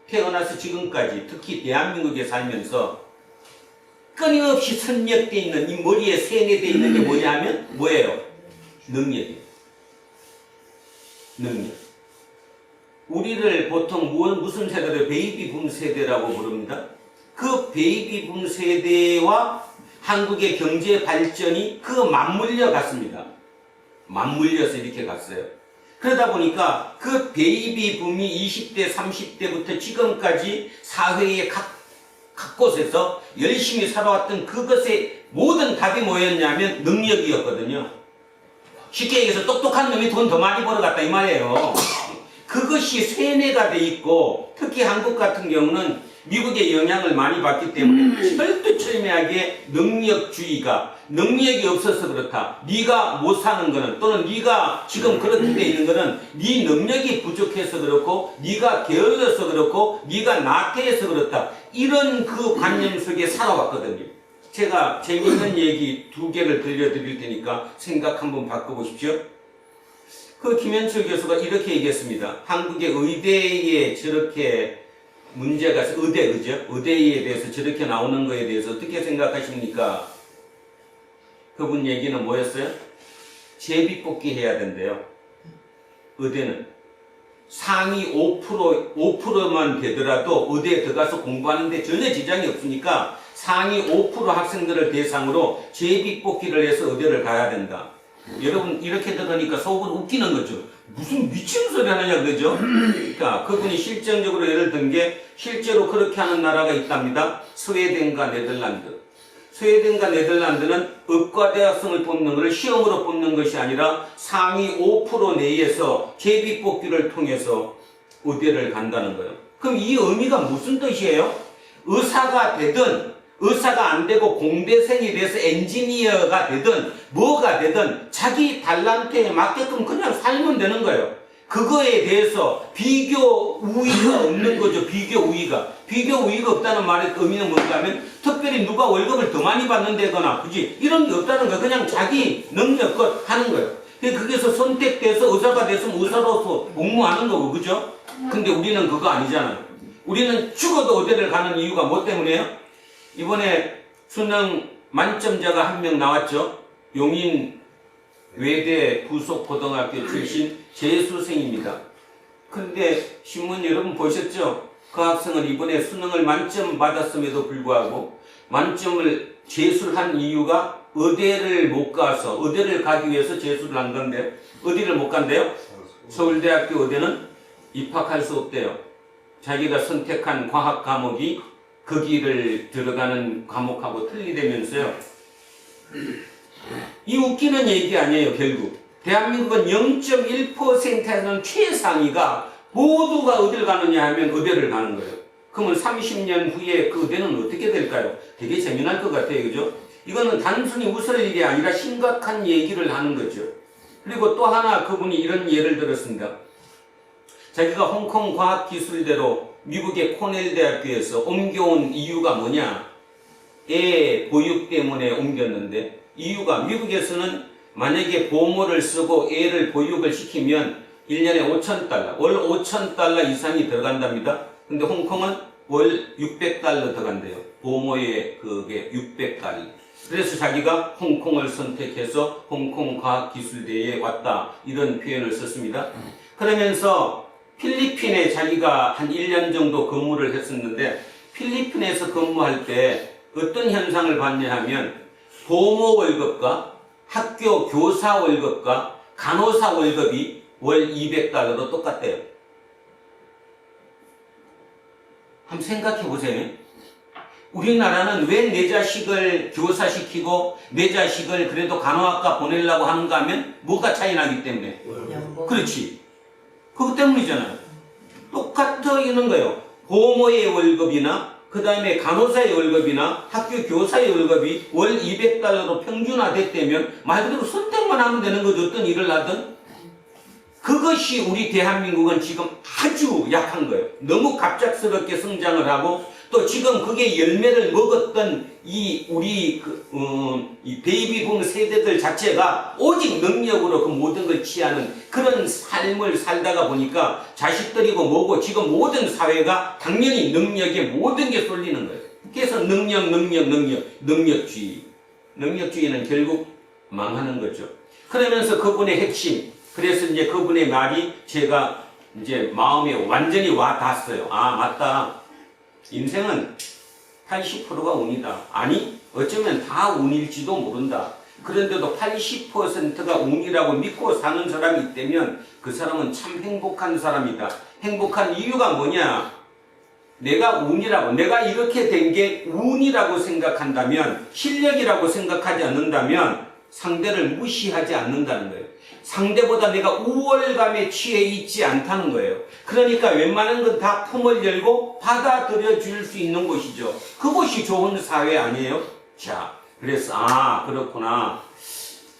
A: 태어나서 지금까지 특히 대한민국에 살면서 끊임없이 선역되어 있는 이 머리에 세뇌되어 있는 게 뭐냐 하면 뭐예요? 능력이에요. 능력. 우리를 보통 무슨 세대로 베이비붐 세대라고 부릅니다. 그 베이비붐 세대와 한국의 경제 발전이 그 맞물려 갔습니다. 맞물려서 이렇게 갔어요. 그러다 보니까 그 베이비붐이 20대, 30대부터 지금까지 사회의 각 곳에서 열심히 살아왔던 그것의 모든 답이 뭐였냐면 능력이었거든요. 쉽게 얘기해서 똑똑한 놈이 돈 더 많이 벌어갔다 이 말이에요. 그것이 쇠뇌가 돼 있고 특히 한국 같은 경우는 미국의 영향을 많이 받기 때문에 철두철미하게 능력이 없어서 그렇다. 네가 못 사는 거는 또는 네가 지금 그렇게 돼 있는 거는 네 능력이 부족해서 그렇고 네가 게을러서 그렇고 네가 나태해서 그렇다. 이런 그 관념 속에 살아왔거든요. 제가 재미있는 얘기 2개를 들려드릴 테니까 생각 한번 바꿔보십시오. 그 김현철 교수가 이렇게 얘기했습니다. 한국의 의대에 저렇게 문제가 의대에 대해서 저렇게 나오는 거에 대해서 어떻게 생각하십니까? 그분 얘기는 뭐였어요? 제비뽑기 해야 된대요. 의대는 상위 5%만 되더라도 의대에 들어가서 공부하는데 전혀 지장이 없으니까 상위 5% 학생들을 대상으로 제비뽑기를 해서 의대를 가야 된다. 여러분 이렇게 들으니까 속으로 웃기는 거죠. 무슨 미친 소리 하느냐 그러죠. 그러니까 그분이 실정적으로 예를 든 게 실제로 그렇게 하는 나라가 있답니다. 스웨덴과 네덜란드. 스웨덴과 네덜란드는 의과대학생을 뽑는 것을 시험으로 뽑는 것이 아니라 상위 5% 내에서 제비뽑기를 통해서 의대를 간다는 거예요. 그럼 이 의미가 무슨 뜻이에요? 의사가 되든 의사가 안 되고 공대생이 돼서 엔지니어가 되든 뭐가 되든 자기 달란트에 맞게끔 그냥 살면 되는 거예요. 그거에 대해서 비교 우위가 없는 거죠. 비교 우위가 없다는 말의 의미는 뭔가 하면 특별히 누가 월급을 더 많이 받는다거나 그지 이런 게 없다는 거예요. 그냥 자기 능력껏 하는 거예요. 거기서 선택돼서 의사가 됐으면 의사로서 복무하는 거고 그죠? 근데 우리는 그거 아니잖아요. 우리는 죽어도 의대를 가는 이유가 뭐 때문이에요? 이번에 수능 만점자가 1명 나왔죠. 용인 외대 부속고등학교 출신 재수생입니다. 그런데 신문 여러분 보셨죠? 그 학생은 이번에 수능을 만점 받았음에도 불구하고 만점을 재수를 한 이유가 의대를 못 가서 의대를 가기 위해서 재수를 한 건데 어디를 못 간대요? 서울대학교 의대는 입학할 수 없대요. 자기가 선택한 과학 과목이 거기를 들어가는 과목하고 틀리다면서요. 이 웃기는 얘기 아니에요. 결국 대한민국은 0.1%에는 최상위가 모두가 어디를 가느냐 하면 의대를 가는 거예요. 그러면 30년 후에 그 의대는 어떻게 될까요? 되게 재미날 것 같아요. 그죠? 이거는 단순히 웃을 일이 아니라 심각한 얘기를 하는 거죠. 그리고 또 하나 그분이 이런 예를 들었습니다. 자기가 홍콩 과학기술대로 미국의 코넬 대학교에서 옮겨온 이유가 뭐냐? 애 보육 때문에 옮겼는데 이유가 미국에서는 만약에 보모를 쓰고 애를 보육을 시키면 1년에 5,000달러, 월 5,000달러 이상이 들어간답니다. 근데 홍콩은 월 600달러 들어간대요. 보모에 그게 600달러. 그래서 자기가 홍콩을 선택해서 홍콩과학기술대에 왔다. 이런 표현을 썼습니다. 그러면서 필리핀에 자기가 한 1년 정도 근무를 했었는데 필리핀에서 근무할 때 어떤 현상을 봤냐 하면 보모 월급과 학교 교사 월급과 간호사 월급이 월 200달러로 똑같대요. 한번 생각해 보세요. 우리나라는 왜 내 자식을 교사시키고 내 자식을 그래도 간호학과 보내려고 하는가 하면 뭐가 차이 나기 때문에. 그렇지. 그것 때문이잖아요. 똑같아 있는 거예요. 보모의 월급이나 그 다음에 간호사의 월급이나 학교 교사의 월급이 월 200달러로 평준화됐다면 말 그대로 선택만 하면 되는 거죠. 어떤 일을 하든. 그것이 우리 대한민국은 지금 아주 약한 거예요. 너무 갑작스럽게 성장을 하고 또 지금 그게 열매를 먹었던 이 우리 이 베이비붐 세대들 자체가 오직 능력으로 그 모든 걸 취하는 그런 삶을 살다가 보니까 자식들이고 뭐고 지금 모든 사회가 당연히 능력에 모든 게 쏠리는 거예요. 그래서 능력주의는 결국 망하는 거죠. 그러면서 그분의 핵심, 그래서 이제 그분의 말이 제가 이제 마음에 완전히 와 닿았어요. 아, 맞다. 인생은 80%가 운이다. 아니, 어쩌면 다 운일지도 모른다. 그런데도 80%가 운이라고 믿고 사는 사람이 있다면 그 사람은 참 행복한 사람이다. 행복한 이유가 뭐냐? 내가 운이라고, 내가 이렇게 된 게 운이라고 생각한다면, 실력이라고 생각하지 않는다면 상대를 무시하지 않는다는 거예요. 상대보다 내가 우월감에 취해 있지 않다는 거예요. 그러니까 웬만한 건 다 품을 열고 받아들여 줄 수 있는 곳이죠. 그것이 좋은 사회 아니에요? 자, 그래서 그렇구나.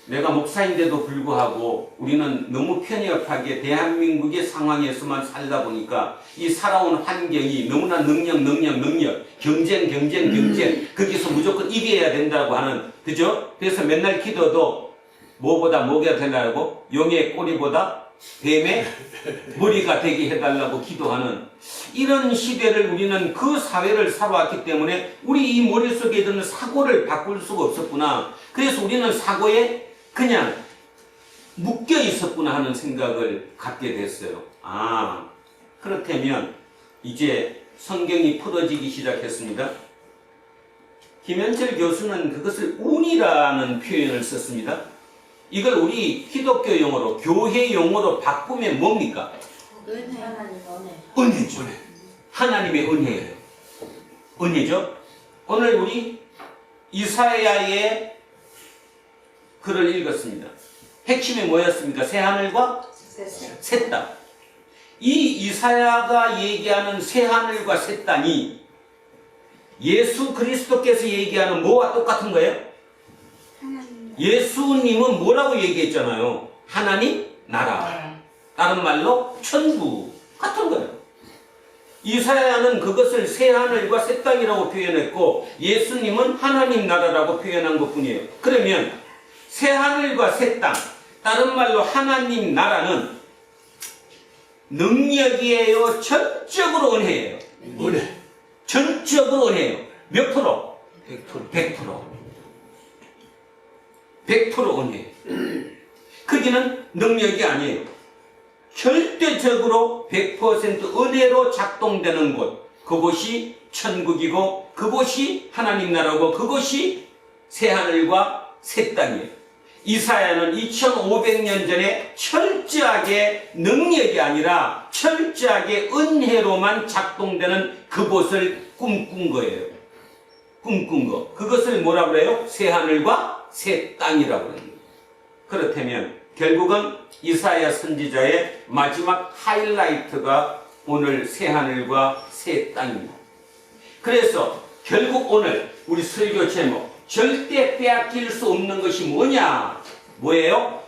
A: 내가 목사인데도 불구하고 우리는 너무 편협하게 대한민국의 상황에서만 살다 보니까 이 살아온 환경이 너무나 능력, 경쟁, 거기서 무조건 이겨야 된다고 하는, 그죠? 그래서 맨날 기도도 뭐보다 뭐가 되려고? 용의 꼬리보다 뱀의 머리가 되게 해달라고 기도하는 이런 시대를 우리는 그 사회를 살아왔기 때문에 우리 이 머릿속에 드는 사고를 바꿀 수가 없었구나. 그래서 우리는 사고에 그냥 묶여 있었구나 하는 생각을 갖게 됐어요. 그렇다면 이제 성경이 풀어지기 시작했습니다. 김현철 교수는 그것을 운이라는 표현을 썼습니다. 이걸 우리 기독교 용어로, 교회 용어로 바꾸면 뭡니까?
C: 은혜. 하나님 은혜.
A: 은혜죠. 하나님의 은혜예요. 은혜죠. 오늘 우리 이사야의 글을 읽었습니다. 핵심이 뭐였습니까? 새하늘과 새 땅. 이 이사야가 얘기하는 새하늘과 새 땅이 예수 그리스도께서 얘기하는 뭐와 똑같은 거예요? 예수님은 뭐라고 얘기했잖아요? 하나님 나라. 다른 말로 천국 같은 거예요. 이사야는 그것을 새하늘과 새 땅이라고 표현했고 예수님은 하나님 나라라고 표현한 것뿐이에요. 그러면 새하늘과 새 땅, 다른 말로 하나님 나라는 능력이에요? 전적으로 은혜예요?
B: 은혜.
A: 전적으로 은혜예요. 몇 프로? 100%. 100% 은혜예요. 거기는 능력이 아니에요. 절대적으로 100% 은혜로 작동되는 곳, 그곳이 천국이고 그곳이 하나님 나라고 그곳이 새하늘과 새 땅이에요. 이사야는 2500년 전에 철저하게 능력이 아니라 철저하게 은혜로만 작동되는 그곳을 꿈꾼 거예요. 꿈꾼 거. 그것을 뭐라 그래요? 새하늘과 새 땅이라고 그래요. 그렇다면 결국은 이사야 선지자의 마지막 하이라이트가 오늘 새하늘과 새 땅입니다. 그래서 결국 오늘 우리 설교 제목 절대 빼앗길 수 없는 것이 뭐냐? 뭐예요?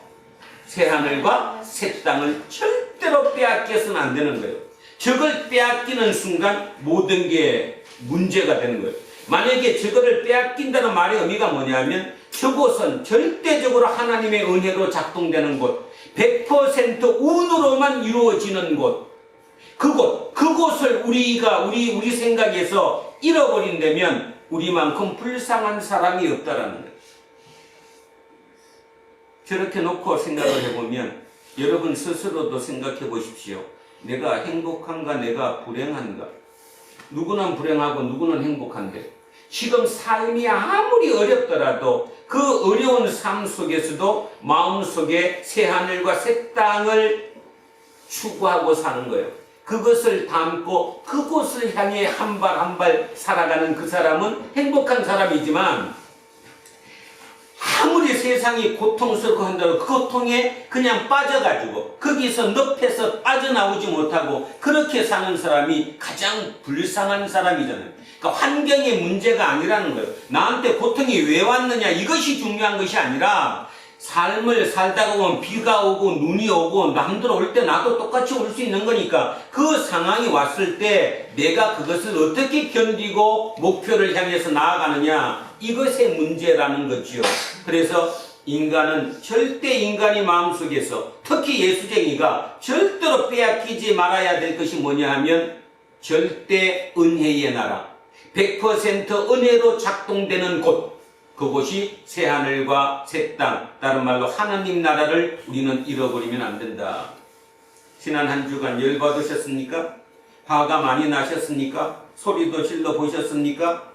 A: 새하늘과 새 땅을 절대로 빼앗겨서는 안 되는 거예요. 저걸 빼앗기는 순간 모든 게 문제가 되는 거예요. 만약에 저거를 빼앗긴다는 말의 의미가 뭐냐면 저곳은 절대적으로 하나님의 은혜로 작동되는 곳, 100% 운으로만 이루어지는 곳, 그곳을 우리 생각에서 잃어버린다면 우리만큼 불쌍한 사람이 없다라는 거예요. 저렇게 놓고 생각을 해보면 여러분 스스로도 생각해 보십시오. 내가 행복한가 내가 불행한가? 누구는 불행하고 누구는 행복한데 지금 삶이 아무리 어렵더라도 그 어려운 삶 속에서도 마음속에 새하늘과 새 땅을 추구하고 사는 거예요. 그것을 담고 그곳을 향해 한 발 한 발 살아가는 그 사람은 행복한 사람이지만 아무리 세상이 고통스럽고 한다고 그 고통에 그냥 빠져가지고 거기서 늪에서 빠져나오지 못하고 그렇게 사는 사람이 가장 불쌍한 사람이잖아요. 그러니까 환경의 문제가 아니라는 거예요. 나한테 고통이 왜 왔느냐 이것이 중요한 것이 아니라 삶을 살다가 보면 비가 오고 눈이 오고 남들 올 때 나도 똑같이 올 수 있는 거니까 그 상황이 왔을 때 내가 그것을 어떻게 견디고 목표를 향해서 나아가느냐 이것의 문제라는 거죠. 그래서 인간은 절대 인간의 마음속에서 특히 예수쟁이가 절대로 빼앗기지 말아야 될 것이 뭐냐 하면 절대 은혜의 나라 100% 은혜로 작동되는 곳 그곳이 새하늘과 새 땅, 다른 말로 하나님 나라를 우리는 잃어버리면 안 된다. 지난 한 주간 열받으셨습니까? 화가 많이 나셨습니까? 소리도 질러 보셨습니까?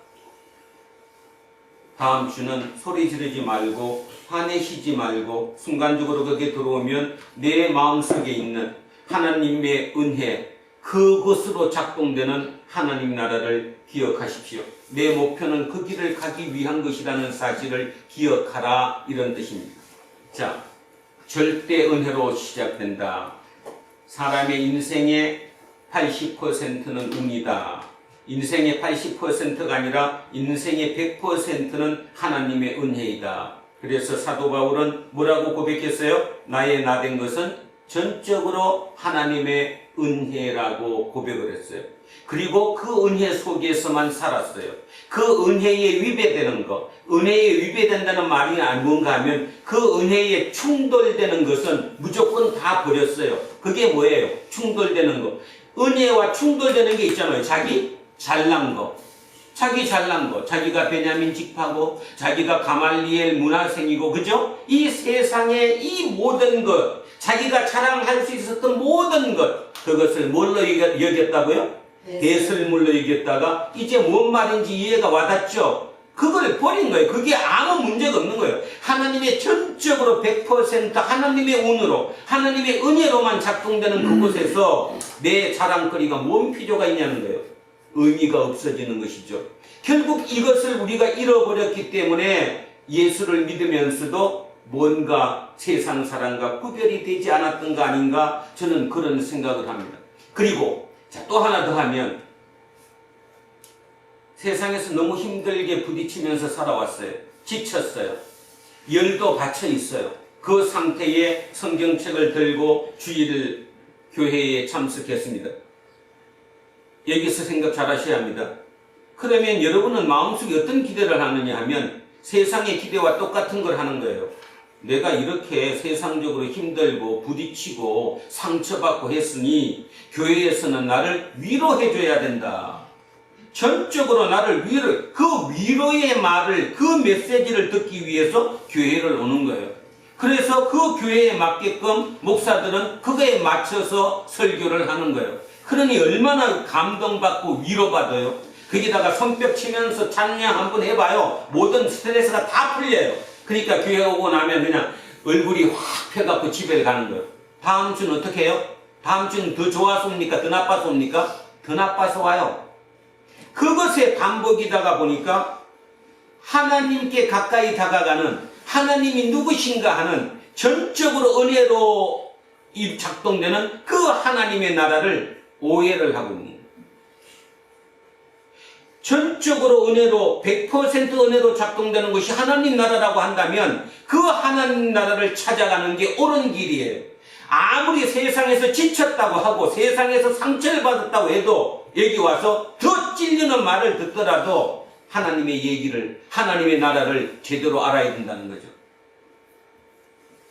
A: 다음 주는 소리 지르지 말고 화내시지 말고 순간적으로 그게 들어오면 내 마음속에 있는 하나님의 은혜 그것으로 작동되는 하나님 나라를 기억하십시오. 내 목표는 그 길을 가기 위한 것이라는 사실을 기억하라, 이런 뜻입니다. 자, 절대 은혜로 시작된다. 사람의 인생의 80%는 운이다. 인생의 80%가 아니라 인생의 100%는 하나님의 은혜이다. 그래서 사도 바울은 뭐라고 고백했어요? 나의 나된 것은 전적으로 하나님의 은혜라고 고백을 했어요. 그리고 그 은혜 속에서만 살았어요. 그 은혜에 위배되는 것, 은혜에 위배된다는 말이 뭔가 하면 그 은혜에 충돌되는 것은 무조건 다 버렸어요. 그게 뭐예요? 충돌되는 것. 은혜와 충돌되는 게 있잖아요. 자기 잘난 거, 자기 잘난 거, 자기가 베냐민 직파고 자기가 가말리엘 문화생이고, 그죠? 이 세상의 이 모든 것, 자기가 자랑할 수 있었던 모든 것, 그것을 뭘로 여겼다고요? 대설물로 여겼다가 이제 뭔 말인지 이해가 와닿죠? 그걸 버린 거예요. 그게 아무 문제가 없는 거예요. 하나님의 전적으로 100% 하나님의 운으로, 하나님의 은혜로만 작동되는 그곳에서 내 자랑거리가 뭔 필요가 있냐는 거예요. 의미가 없어지는 것이죠. 결국 이것을 우리가 잃어버렸기 때문에 예수를 믿으면서도 뭔가 세상 사람과 구별이 되지 않았던 거 아닌가, 저는 그런 생각을 합니다. 그리고 자, 또 하나 더 하면, 세상에서 너무 힘들게 부딪히면서 살아왔어요. 지쳤어요. 열도 받쳐 있어요. 그 상태에 성경책을 들고 주일 교회에 참석했습니다. 여기서 생각 잘 하셔야 합니다. 그러면 여러분은 마음속에 어떤 기대를 하느냐 하면 세상의 기대와 똑같은 걸 하는 거예요. 내가 이렇게 세상적으로 힘들고 부딪히고 상처받고 했으니 교회에서는 나를 위로해 줘야 된다. 전적으로 나를 그 위로의 말을, 그 메시지를 듣기 위해서 교회를 오는 거예요. 그래서 그 교회에 맞게끔 목사들은 그거에 맞춰서 설교를 하는 거예요. 그러니 얼마나 감동받고 위로받아요. 거기다가 손뼉 치면서 찬양 한번 해봐요. 모든 스트레스가 다 풀려요. 그러니까 교회 오고 나면 그냥 얼굴이 확 펴갖고 집에 가는 거예요. 다음 주는 어떻게 해요? 다음 주는 더 좋아서 옵니까? 더 나빠서 옵니까? 더 나빠서 와요. 그것의 반복이다가 보니까 하나님께 가까이 다가가는, 하나님이 누구신가 하는 전적으로 은혜로 작동되는 그 하나님의 나라를 오해를 하고 있는 거예요. 전적으로 은혜로 100% 은혜로 작동되는 것이 하나님 나라라고 한다면 그 하나님 나라를 찾아가는 게 옳은 길이에요. 아무리 세상에서 지쳤다고 하고 세상에서 상처를 받았다고 해도 여기 와서 더 찔리는 말을 듣더라도 하나님의 얘기를, 하나님의 나라를 제대로 알아야 된다는 거죠.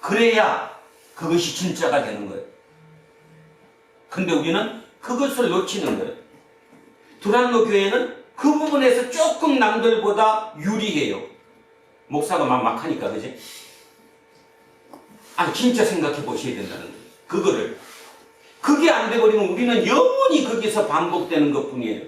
A: 그래야 그것이 진짜가 되는 거예요. 근데 우리는 그것을 놓치는 거예요. 두란노 교회는 그 부분에서 조금 남들보다 유리해요. 목사가 막 하니까, 그지? 아니, 진짜 생각해 보셔야 된다는 거예요. 그거를. 그게 안 돼버리면 우리는 영원히 거기서 반복되는 것 뿐이에요.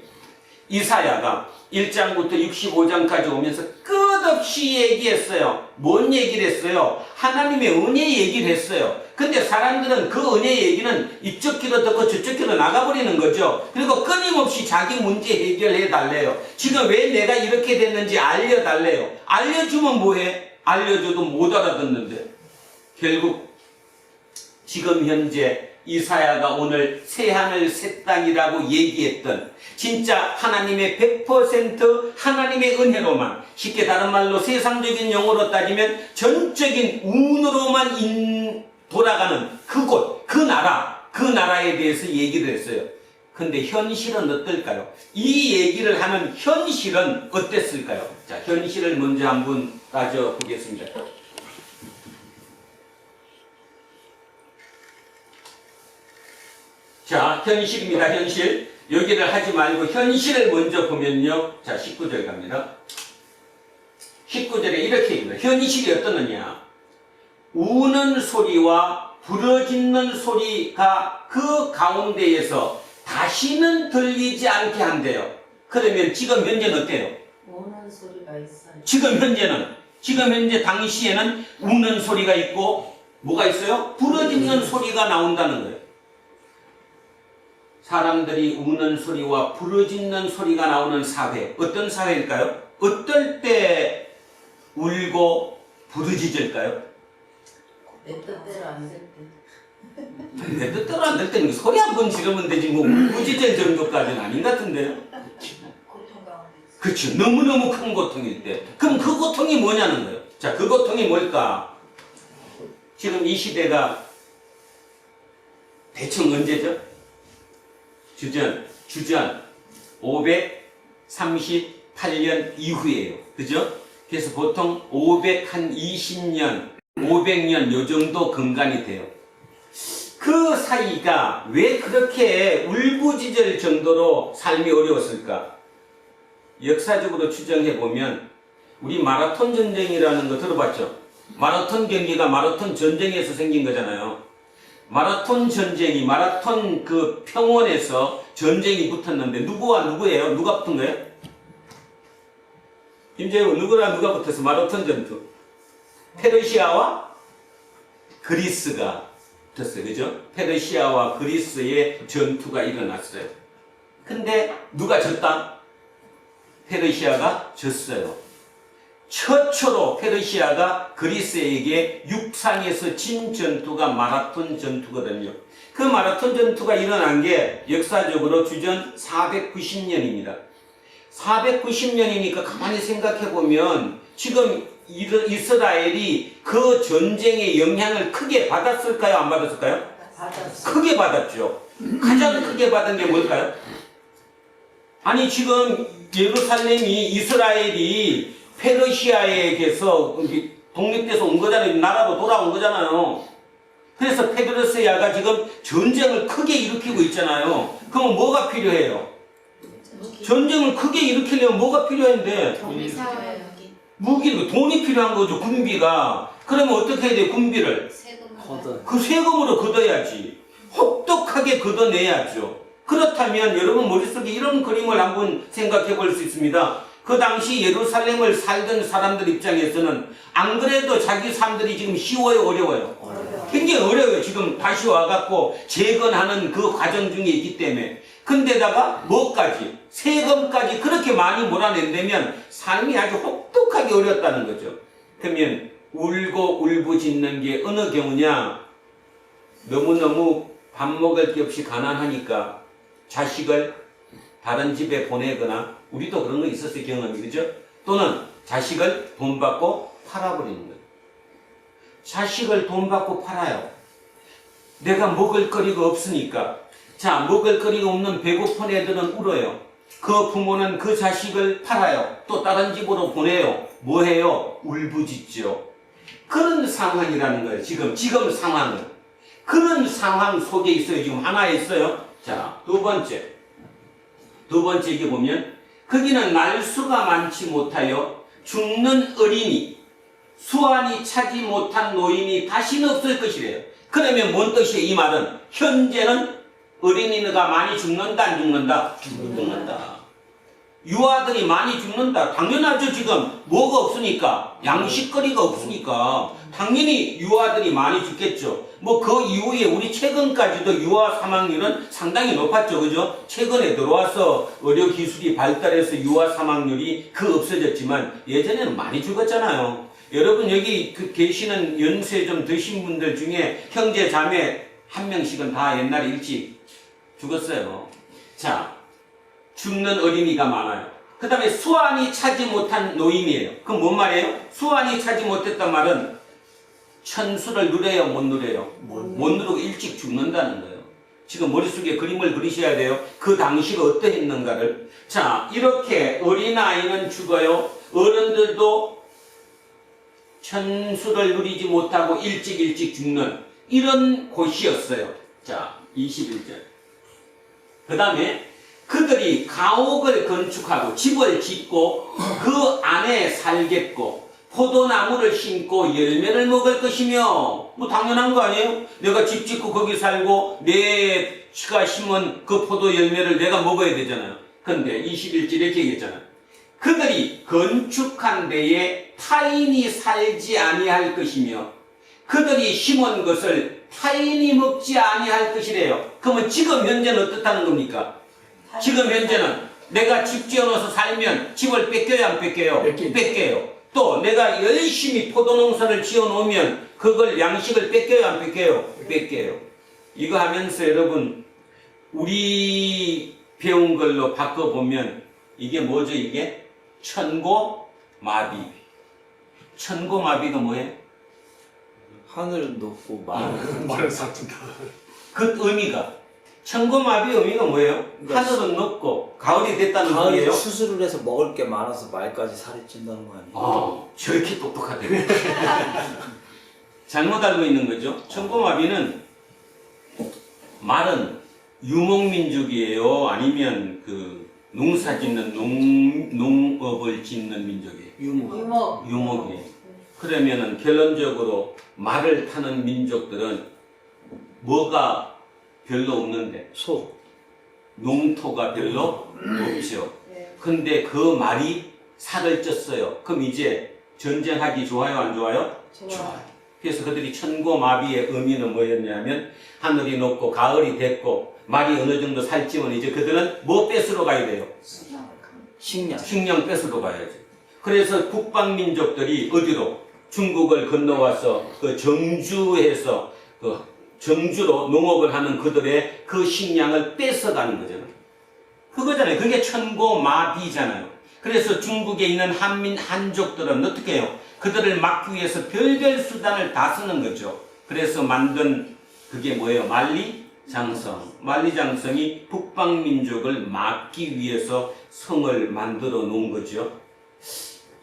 A: 이사야가 1장부터 65장까지 오면서 끝없이 얘기했어요. 뭔 얘기를 했어요? 하나님의 은혜 얘기를 했어요. 근데 사람들은 그 은혜 얘기는 이쪽 귀로 듣고 저쪽 귀로 나가버리는 거죠. 그리고 끊임없이 자기 문제 해결해 달래요. 지금 왜 내가 이렇게 됐는지 알려달래요. 알려주면 뭐해? 알려줘도 못 알아듣는데. 결국 지금 현재 이사야가 오늘 새하늘 새 땅이라고 얘기했던 진짜 하나님의 100% 하나님의 은혜로만, 쉽게 다른 말로 세상적인 용어로 따지면 전적인 운으로만 돌아가는 그곳, 그 나라에 대해서 얘기를 했어요. 근데 현실은 어떨까요? 이 얘기를 하는 현실은 어땠을까요? 자, 현실을 먼저 한번 따져보겠습니다. 자, 현실입니다. 현실. 여기를 하지 말고 현실을 먼저 보면요. 자, 19절 갑니다. 19절에 이렇게 입니다. 현실이 어떠느냐? 우는 소리와 부러지는 소리가 그 가운데에서 다시는 들리지 않게 한대요. 그러면 지금 현재는 어때요?
C: 우는 소리가 있어요.
A: 지금 현재 당시에는 우는 소리가 있고 뭐가 있어요? 부러지는 소리가 나온다는 거예요. 사람들이 우는 소리와 부르짖는 소리가 나오는 사회. 어떤 사회일까요? 어떨 때 울고 부르짖을까요?
C: 내 뜻대로 안 될 때.
A: 내 뜻대로 안 될 때는 소리 한 번 지르면 되지 뭐 울부짖을 정도까지는 아닌 것 같은데요?
C: 고통 가운데.
A: 그렇죠. 너무너무 큰 고통일 때. 그럼 그 고통이 뭐냐는 거예요. 자, 그 고통이 뭘까? 지금 이 시대가 대충 언제죠? 주전 538년 이후예요. 그죠? 그래서 보통 520년, 500년 요 정도 근간이 돼요. 그 사이가 왜 그렇게 울부짖을 정도로 삶이 어려웠을까? 역사적으로 추정해보면 우리 마라톤 전쟁이라는 거 들어봤죠? 마라톤 경기가 마라톤 전쟁에서 생긴 거잖아요. 마라톤 전쟁이 마라톤 그 평원에서 전쟁이 붙었는데 누구와 누구예요? 누가 붙은 거예요? 김재우 누구랑 누가 붙어서 마라톤 전투? 페르시아와 그리스가 붙었어요. 그죠? 페르시아와 그리스의 전투가 일어났어요. 근데 누가 졌다? 페르시아가 졌어요. 최초로 페르시아가 그리스에게 육상에서 진 전투가 마라톤 전투거든요. 그 마라톤 전투가 일어난 게 역사적으로 주전 490년입니다. 490년이니까 가만히 생각해보면 지금 이스라엘이 그 전쟁의 영향을 크게 받았을까요? 안 받았을까요?
C: 받았어.
A: 크게 받았죠. 가장 크게 받은 게 뭘까요? 아니 지금 예루살렘이 이스라엘이 페르시아에게서 독립돼서 온 거잖아요. 나라로 돌아온 거잖아요. 그래서 페르시아가 지금 전쟁을 크게 일으키고 있잖아요. 그럼 뭐가 필요해요? 전쟁을 크게 일으키려면 뭐가 필요한데?
C: 돈이 사와요 여기.
A: 무기, 돈이 필요한 거죠. 군비가. 그러면 어떻게 해야 돼요? 군비를?
C: 세금을.
A: 그 세금으로 걷어야지. 혹독하게 걷어내야죠. 그렇다면 여러분 머릿속에 이런 그림을 한번 생각해 볼 수 있습니다. 그 당시 예루살렘을 살던 사람들 입장에서는 안 그래도 자기 삶들이 지금 쉬워요, 어려워요? 굉장히 어려워요. 지금 다시 와갖고 재건하는 그 과정 중에 있기 때문에. 근데다가 뭐까지? 세금까지 그렇게 많이 몰아낸다면 삶이 아주 혹독하게 어렵다는 거죠. 그러면 울고 울부짖는 게 어느 경우냐? 너무너무 밥 먹을 게 없이 가난하니까 자식을 다른 집에 보내거나, 우리도 그런 거 있었어요, 경험이. 그죠? 또는 자식을 돈 받고 팔아버리는 거예요. 자식을 돈 받고 팔아요. 내가 먹을 거리가 없으니까. 자, 먹을 거리가 없는 배고픈 애들은 울어요. 그 부모는 그 자식을 팔아요. 또 다른 집으로 보내요. 뭐 해요? 울부짖죠. 그런 상황이라는 거예요. 지금 상황은. 그런 상황 속에 있어요. 지금 하나 있어요. 자, 두 번째 이게 보면, 거기는 날수가 많지 못하여 죽는 어린이, 수완이 차지 못한 노인이 다시는 없을 것이래요. 그러면 뭔 뜻이에요? 이 말은 현재는 어린이가 많이 죽는다, 안 죽는다? 죽는다. 유아들이 많이 죽는다. 당연하죠. 지금 뭐가 없으니까, 양식거리가 없으니까 당연히 유아들이 많이 죽겠죠. 뭐 그 이후에 우리 최근까지도 유아 사망률은 상당히 높았죠. 그죠? 최근에 들어와서 의료 기술이 발달해서 유아 사망률이 없어졌지만 예전에는 많이 죽었잖아요. 여러분 여기 계시는 연세 좀 드신 분들 중에 형제 자매 한 명씩은 다 옛날에 일찍 죽었어요. 자, 죽는 어린이가 많아요. 그 다음에 수완이 차지 못한 노인이에요. 그럼 뭔 말이에요? 수완이 차지 못했단 말은 천수를 누려요, 못 누려요? 못 누르고 일찍 죽는다는 거예요. 지금 머릿속에 그림을 그리셔야 돼요. 그 당시가 어떠했는가를. 자, 이렇게 어린아이는 죽어요. 어른들도 천수를 누리지 못하고 일찍 죽는 이런 곳이었어요. 자, 21절. 그 다음에 그들이 가옥을 건축하고 집을 짓고 그 안에 살겠고 포도나무를 심고 열매를 먹을 것이며, 뭐 당연한 거 아니에요? 내가 집 짓고 거기 살고 내가 심은 그 포도 열매를 내가 먹어야 되잖아요. 근데 21절에 이렇게 얘기했잖아요. 그들이 건축한 데에 타인이 살지 아니할 것이며 그들이 심은 것을 타인이 먹지 아니할 것이래요. 그러면 지금 현재는 어떻다는 겁니까? 지금 현재는 내가 집 지어놓아서 살면 집을 뺏겨야 안 뺏겨요? 뺏겨요. 또 내가 열심히 포도농사를 지어놓으면 그걸 양식을 뺏겨야 안 뺏겨요? 뺏겨요. 이거 하면서 여러분 우리 배운 걸로 바꿔보면 이게 뭐죠? 이게 천고마비. 천고마비가 뭐예요?
E: 하늘은 높고
B: 말을 사춘다.
A: 그 의미가 천고마비 의미가 뭐예요? 하늘은 높고 가을이 됐다는
E: 가을에
A: 소리예요?
E: 추수를 해서 먹을 게 많아서 말까지 살이 찐다는 거 아니에요?
A: 저렇게 똑똑하대요. 잘못 알고 있는 거죠. 천고마비는 말은 유목민족이에요? 아니면 그 농사 짓는 농업을 짓는 민족이에요?
C: 유목.
A: 유목이에요. 그러면은 결론적으로 말을 타는 민족들은 뭐가 별로 없는데
E: 소.
A: 농토가 별로 없죠.
C: 네.
A: 근데 그 말이 살을 쪘어요. 그럼 이제 전쟁하기 좋아요, 안 좋아요? 좋아요. 그래서 그들이 천고마비의 의미는 뭐였냐면 하늘이 높고 가을이 됐고 말이 어느 정도 살찌면 이제 그들은 뭐 뺏으러 가야 돼요?
E: 식량.
A: 식량 뺏으러 가야지. 그래서 북방민족들이 어디로? 중국을 건너와서 그 정주에서 그 정주로 농업을 하는 그들의 그 식량을 뺏어가는 거잖아요. 그거잖아요. 그게 천고마비잖아요. 그래서 중국에 있는 한민 한족들은 어떻게 해요? 그들을 막기 위해서 별별 수단을 다 쓰는 거죠. 그래서 만든 그게 뭐예요? 만리장성. 만리장성이 북방민족을 막기 위해서 성을 만들어 놓은 거죠.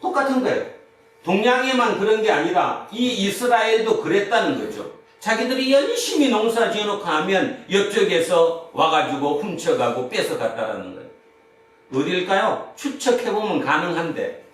A: 똑같은 거예요. 동양에만 그런 게 아니라 이 이스라엘도 그랬다는 거죠. 자기들이 열심히 농사 지어놓고 하면 옆쪽에서 와가지고 훔쳐가고 뺏어갔다라는 거예요. 어딜까요? 추측해보면 가능한데,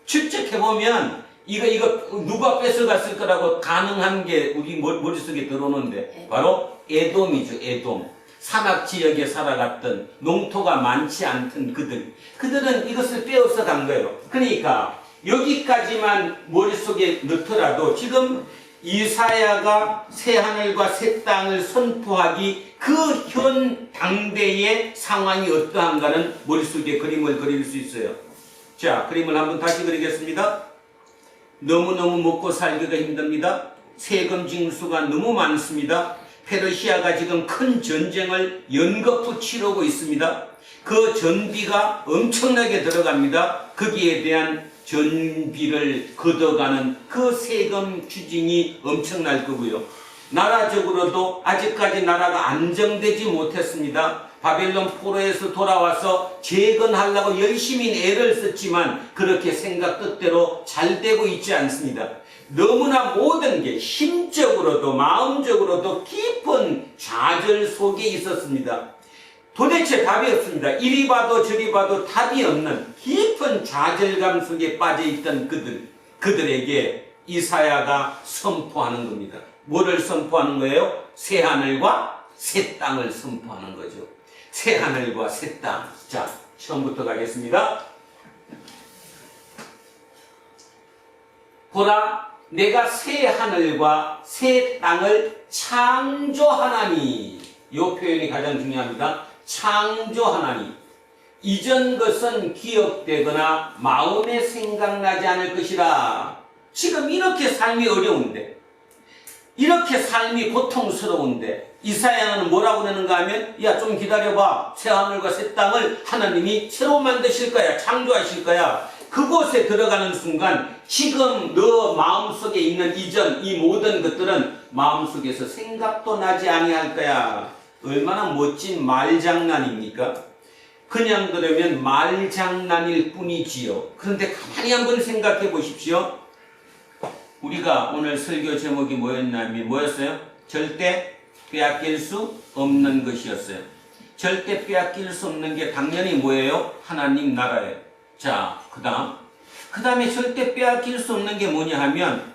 A: 추측해보면 이거 누가 뺏어갔을 거라고 가능한 게 우리 머릿속에 들어오는데 바로 에돔이죠. 에돔. 산악 지역에 살아갔던 농토가 많지 않던 그들은 이것을 빼앗아 간 거예요. 그러니까 여기까지만 머릿속에 넣더라도 지금 이사야가 새 하늘과 새 땅을 선포하기 그 현 당대의 상황이 어떠한가는 머릿속에 그림을 그릴 수 있어요. 자, 그림을 한번 다시 그리겠습니다. 너무너무 먹고 살기가 힘듭니다. 세금 징수가 너무 많습니다. 페르시아가 지금 큰 전쟁을 연거푸 치르고 있습니다. 그 전비가 엄청나게 들어갑니다. 거기에 대한 전비를 걷어가는 그 세금 추징이 엄청날 거고요. 나라적으로도 아직까지 나라가 안정되지 못했습니다. 바벨론 포로에서 돌아와서 재건하려고 열심히 애를 썼지만 그렇게 생각 뜻대로 잘 되고 있지 않습니다. 너무나 모든 게 힘적으로도 마음적으로도 깊은 좌절 속에 있었습니다. 도대체 답이 없습니다. 이리 봐도 저리 봐도 답이 없는 깊은 좌절감 속에 빠져있던 그들에게 이사야가 선포하는 겁니다. 뭐를 선포하는 거예요? 새 하늘과 새 땅을 선포하는 거죠. 새 하늘과 새 땅. 자, 처음부터 가겠습니다. 보라, 내가 새 하늘과 새 땅을 창조하나니. 이 표현이 가장 중요합니다. 창조하나니. 이전 것은 기억되거나 마음에 생각나지 않을 것이라. 지금 이렇게 삶이 어려운데, 이렇게 삶이 고통스러운데 이사야는 뭐라고 그러는가 하면, 야, 좀 기다려봐. 새 하늘과 새 땅을 하나님이 새로 만드실 거야. 창조하실 거야. 그곳에 들어가는 순간 지금 너 마음속에 있는 이전 이 모든 것들은 마음속에서 생각도 나지 아니할 거야. 얼마나 멋진 말장난입니까? 그냥 들으면 말장난일 뿐이지요. 그런데 가만히 한번 생각해 보십시오. 우리가 오늘 설교 제목이 뭐였어요? 절대 빼앗길 수 없는 것이었어요. 절대 빼앗길 수 없는 게 당연히 뭐예요? 하나님 나라예요. 자, 그 다음에 절대 빼앗길 수 없는 게 뭐냐 하면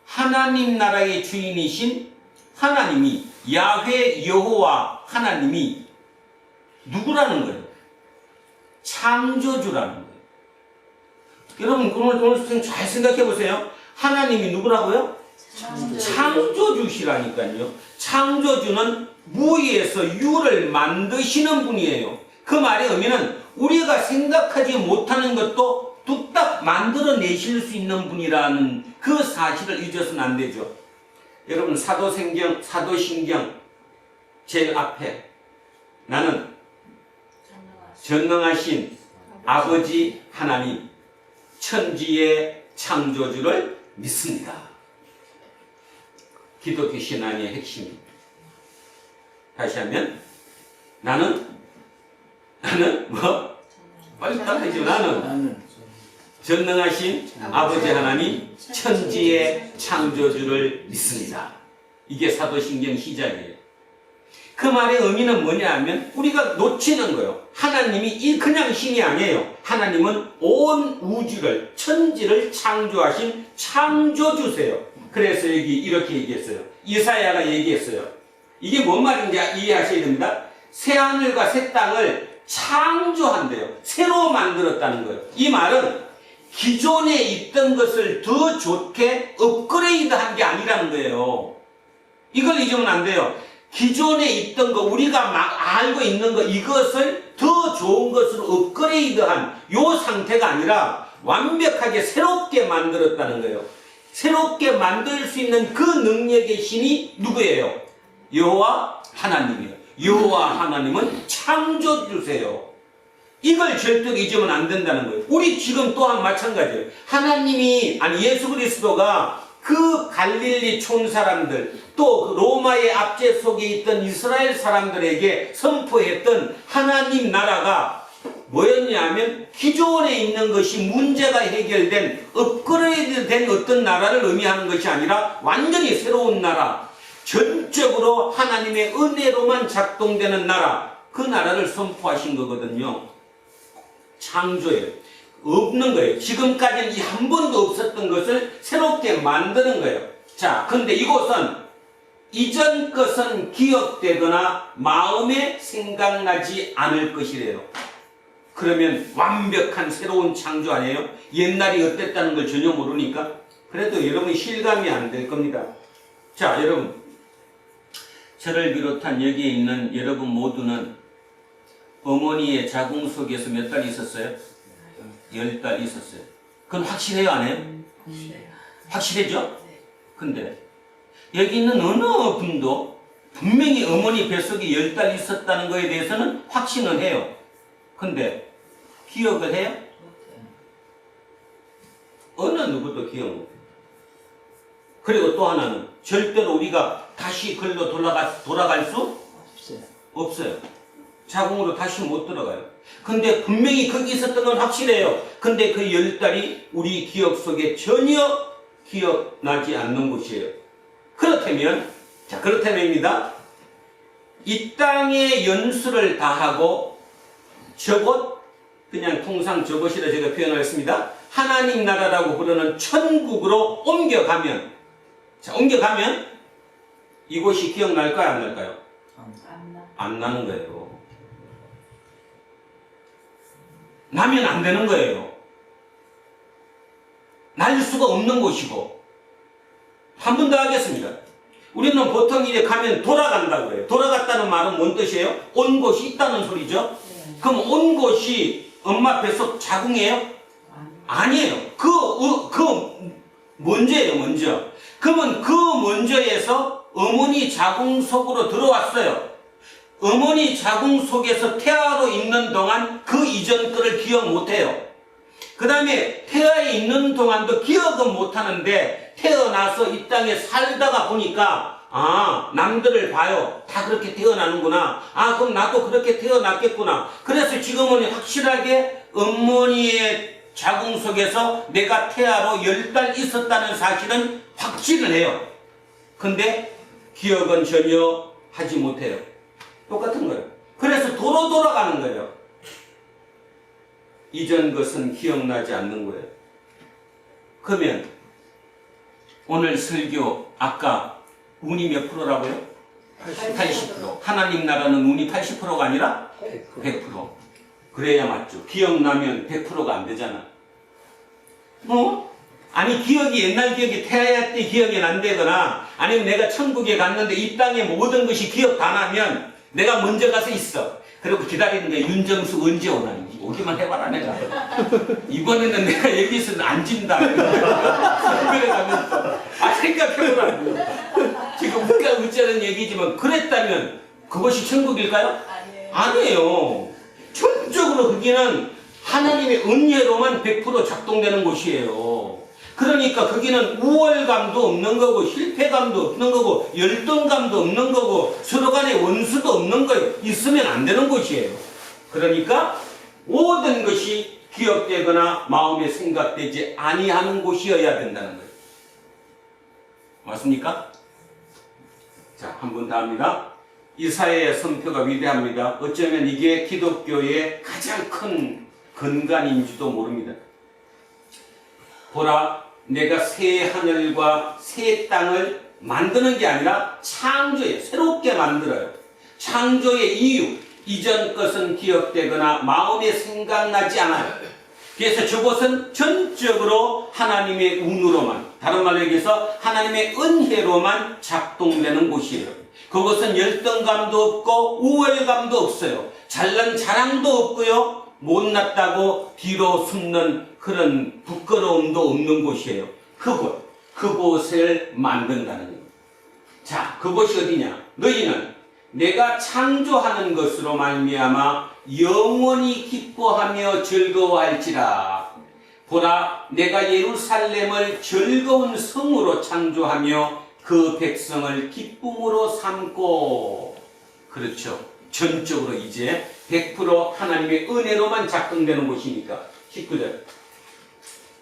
A: 하나님 나라의 주인이신 하나님이 야훼 여호와 하나님이 누구라는 거예요? 창조주라는 거예요. 여러분 오늘 잘 생각해 보세요. 하나님이 누구라고요? 창조주시라니까요. 창조주는 무에서 유를 만드시는 분이에요. 그 말의 의미는 우리가 생각하지 못하는 것도 뚝딱 만들어내실 수 있는 분이라는 그 사실을 잊어서는 안 되죠. 여러분, 사도신경 제일 앞에 나는 전능하신 아버지 하나님 천지의 창조주를 믿습니다. 기독교 신앙의 핵심입니다. 다시 하면 나는 뭐? 빨리 답해줘. 나는 전능하신 아버지 하나님 천지의 창조주를 믿습니다. 이게 사도신경 시작이에요. 그 말의 의미는 뭐냐 하면 우리가 놓치는 거예요. 하나님이 그냥 신이 아니에요. 하나님은 온 우주를, 천지를 창조하신 창조주세요. 그래서 여기 이렇게 얘기했어요. 이사야가 얘기했어요. 이게 뭔 말인지 이해하셔야 됩니다. 새하늘과 새 땅을 창조한대요. 새로 만들었다는 거예요. 이 말은 기존에 있던 것을 더 좋게 업그레이드한 게 아니라는 거예요. 이걸 잊으면 안 돼요. 기존에 있던 거, 우리가 막 알고 있는 거, 이것을 더 좋은 것으로 업그레이드한 요 상태가 아니라 완벽하게 새롭게 만들었다는 거예요. 새롭게 만들 수 있는 그 능력의 신이 누구예요? 여호와 하나님이에요. 여호와 하나님은 창조주세요. 이걸 절대 잊으면 안 된다는 거예요. 우리 지금 또한 마찬가지예요. 하나님이, 아니 예수 그리스도가 그 갈릴리 촌 사람들, 또 로마의 압제 속에 있던 이스라엘 사람들에게 선포했던 하나님 나라가 뭐였냐 하면 기존에 있는 것이 문제가 해결된 업그레이드된 어떤 나라를 의미하는 것이 아니라 완전히 새로운 나라, 전적으로 하나님의 은혜로만 작동되는 나라, 그 나라를 선포하신 거거든요. 창조예요. 없는 거예요. 지금까지는 한 번도 없었던 것을 새롭게 만드는 거예요. 자, 근데 이곳은 이전 것은 기억되거나 마음에 생각나지 않을 것이래요. 그러면 완벽한 새로운 창조 아니에요? 옛날이 어땠다는 걸 전혀 모르니까? 그래도 여러분 실감이 안 될 겁니다. 자, 여러분, 저를 비롯한 여기에 있는 여러분 모두는 어머니의 자궁 속에서 몇 달 있었어요? 10달 있었어요. 그건 확실해요, 안 해요? 확실해죠? 근데 여기 있는 어느 분도 분명히 어머니 뱃속에 10달 있었다는 거에 대해서는 확신을 해요. 근데 기억을 해요? 어느 누구도 기억 못해요. 그리고 또 하나는 절대로 우리가 다시 글로 돌아갈 수 없어요. 자궁으로 다시 못 들어가요. 근데 분명히 거기 있었던 건 확실해요. 근데 그 10달이 우리 기억 속에 전혀 기억나지 않는 곳이에요. 그렇다면입니다. 이 땅의 연수를 다하고 저곳, 그냥 통상 저곳이라 제가 표현하겠습니다. 하나님 나라라고 부르는 천국으로 옮겨가면, 자, 옮겨가면 이곳이 기억날까요? 안 날까요? 안 나는 거예요. 나면 안 되는 거예요. 날 수가 없는 곳이고. 한 번 더 하겠습니다. 우리는 보통 이제 가면 돌아간다고 해요. 돌아갔다는 말은 뭔 뜻이에요? 온 곳이 있다는 소리죠? 네. 그럼 온 곳이 엄마 뱃속 자궁이에요? 아니에요. 그 먼저예요, 먼저. 그러면 그 먼저에서 어머니 자궁 속으로 들어왔어요. 어머니 자궁 속에서 태아로 있는 동안 그 이전 거를 기억 못해요. 그 다음에 태아에 있는 동안도 기억은 못하는데 태어나서 이 땅에 살다가 보니까 남들을 봐요. 다 그렇게 태어나는구나. 그럼 나도 그렇게 태어났겠구나. 그래서 지금은 확실하게 어머니의 자궁 속에서 내가 태아로 10달 있었다는 사실은 확신을 해요. 근데 기억은 전혀 하지 못해요. 똑같은 거예요. 그래서 도로 돌아가는 거예요. 이전 것은 기억나지 않는 거예요. 그러면 오늘 설교 아까 운이 몇 프로라고요? 80%. 하나님 나라는 운이 80%가 아니라 100%. 그래야 맞죠. 기억나면 100%가 안 되잖아. 아니 기억이 옛날 기억이 태아야 때 기억이 안 되거나 아니면 내가 천국에 갔는데 이 땅의 모든 것이 기억 다 나면 내가 먼저 가서 있어. 그리고 기다리는 게 윤정수 언제 오나 오기만 해봐라 내가. 이번에는 내가 여기서 앉은다. 그래가면서 생각해보라고. 지금 우리가 어쩌는 얘기지만 그랬다면 그것이 천국일까요?
C: 아니에요.
A: 아니에요. 전적으로 거기는 하나님의 은혜로만 100% 작동되는 곳이에요. 그러니까 거기는 우월감도 없는 거고 실패감도 없는 거고 열등감도 없는 거고 서로 간에 원수도 없는 거예요. 있으면 안 되는 곳이에요. 그러니까 모든 것이 기억되거나 마음에 생각되지 아니하는 곳이어야 된다는 거예요. 맞습니까? 자, 한 번 더 합니다. 이사야의 선표가 위대합니다. 어쩌면 이게 기독교의 가장 큰 근간인지도 모릅니다. 보라, 내가 새 하늘과 새 땅을 만드는 게 아니라 창조해, 새롭게 만들어요. 창조의 이유, 이전 것은 기억되거나 마음에 생각나지 않아요. 그래서 저것은 전적으로 하나님의 운으로만, 다른 말로 얘기해서 하나님의 은혜로만 작동되는 곳이에요. 그것은 열등감도 없고 우월감도 없어요. 잘난 자랑도 없고요. 못났다고 뒤로 숨는 그런 부끄러움도 없는 곳이에요. 그곳을 만든다는 거예요. 자, 그곳이 어디냐? 너희는 내가 창조하는 것으로 말미암아 영원히 기뻐하며 즐거워할지라. 보라, 내가 예루살렘을 즐거운 성으로 창조하며 그 백성을 기쁨으로 삼고. 그렇죠. 전적으로 이제 100% 하나님의 은혜로만 작동되는 곳이니까. 19절.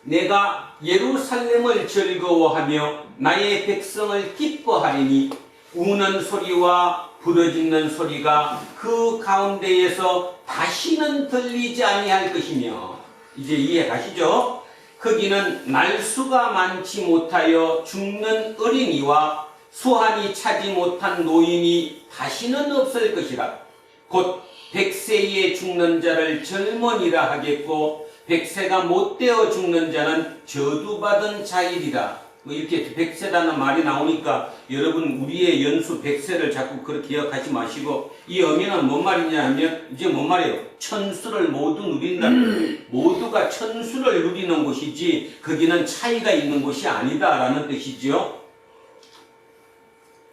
A: 내가 예루살렘을 즐거워하며 나의 백성을 기뻐하리니 우는 소리와 부르짖는 소리가 그 가운데에서 다시는 들리지 아니할 것이며. 이제 이해 가시죠? 거기는 날수가 많지 못하여 죽는 어린이와 수한이 차지 못한 노인이 다시는 없을 것이라. 곧 100세에 죽는 자를 젊은이라 하겠고 100세가 못되어 죽는 자는 저주받은 자이리라. 뭐 이렇게 100세라는 말이 나오니까 여러분 우리의 연수 100세를 자꾸 그렇게 기억하지 마시고, 이 의미는 뭔 말이냐 하면 이제 뭔 말이에요? 천수를 모두 누린다는 모두가 천수를 누리는 곳이지 거기는 차이가 있는 곳이 아니다라는 뜻이죠.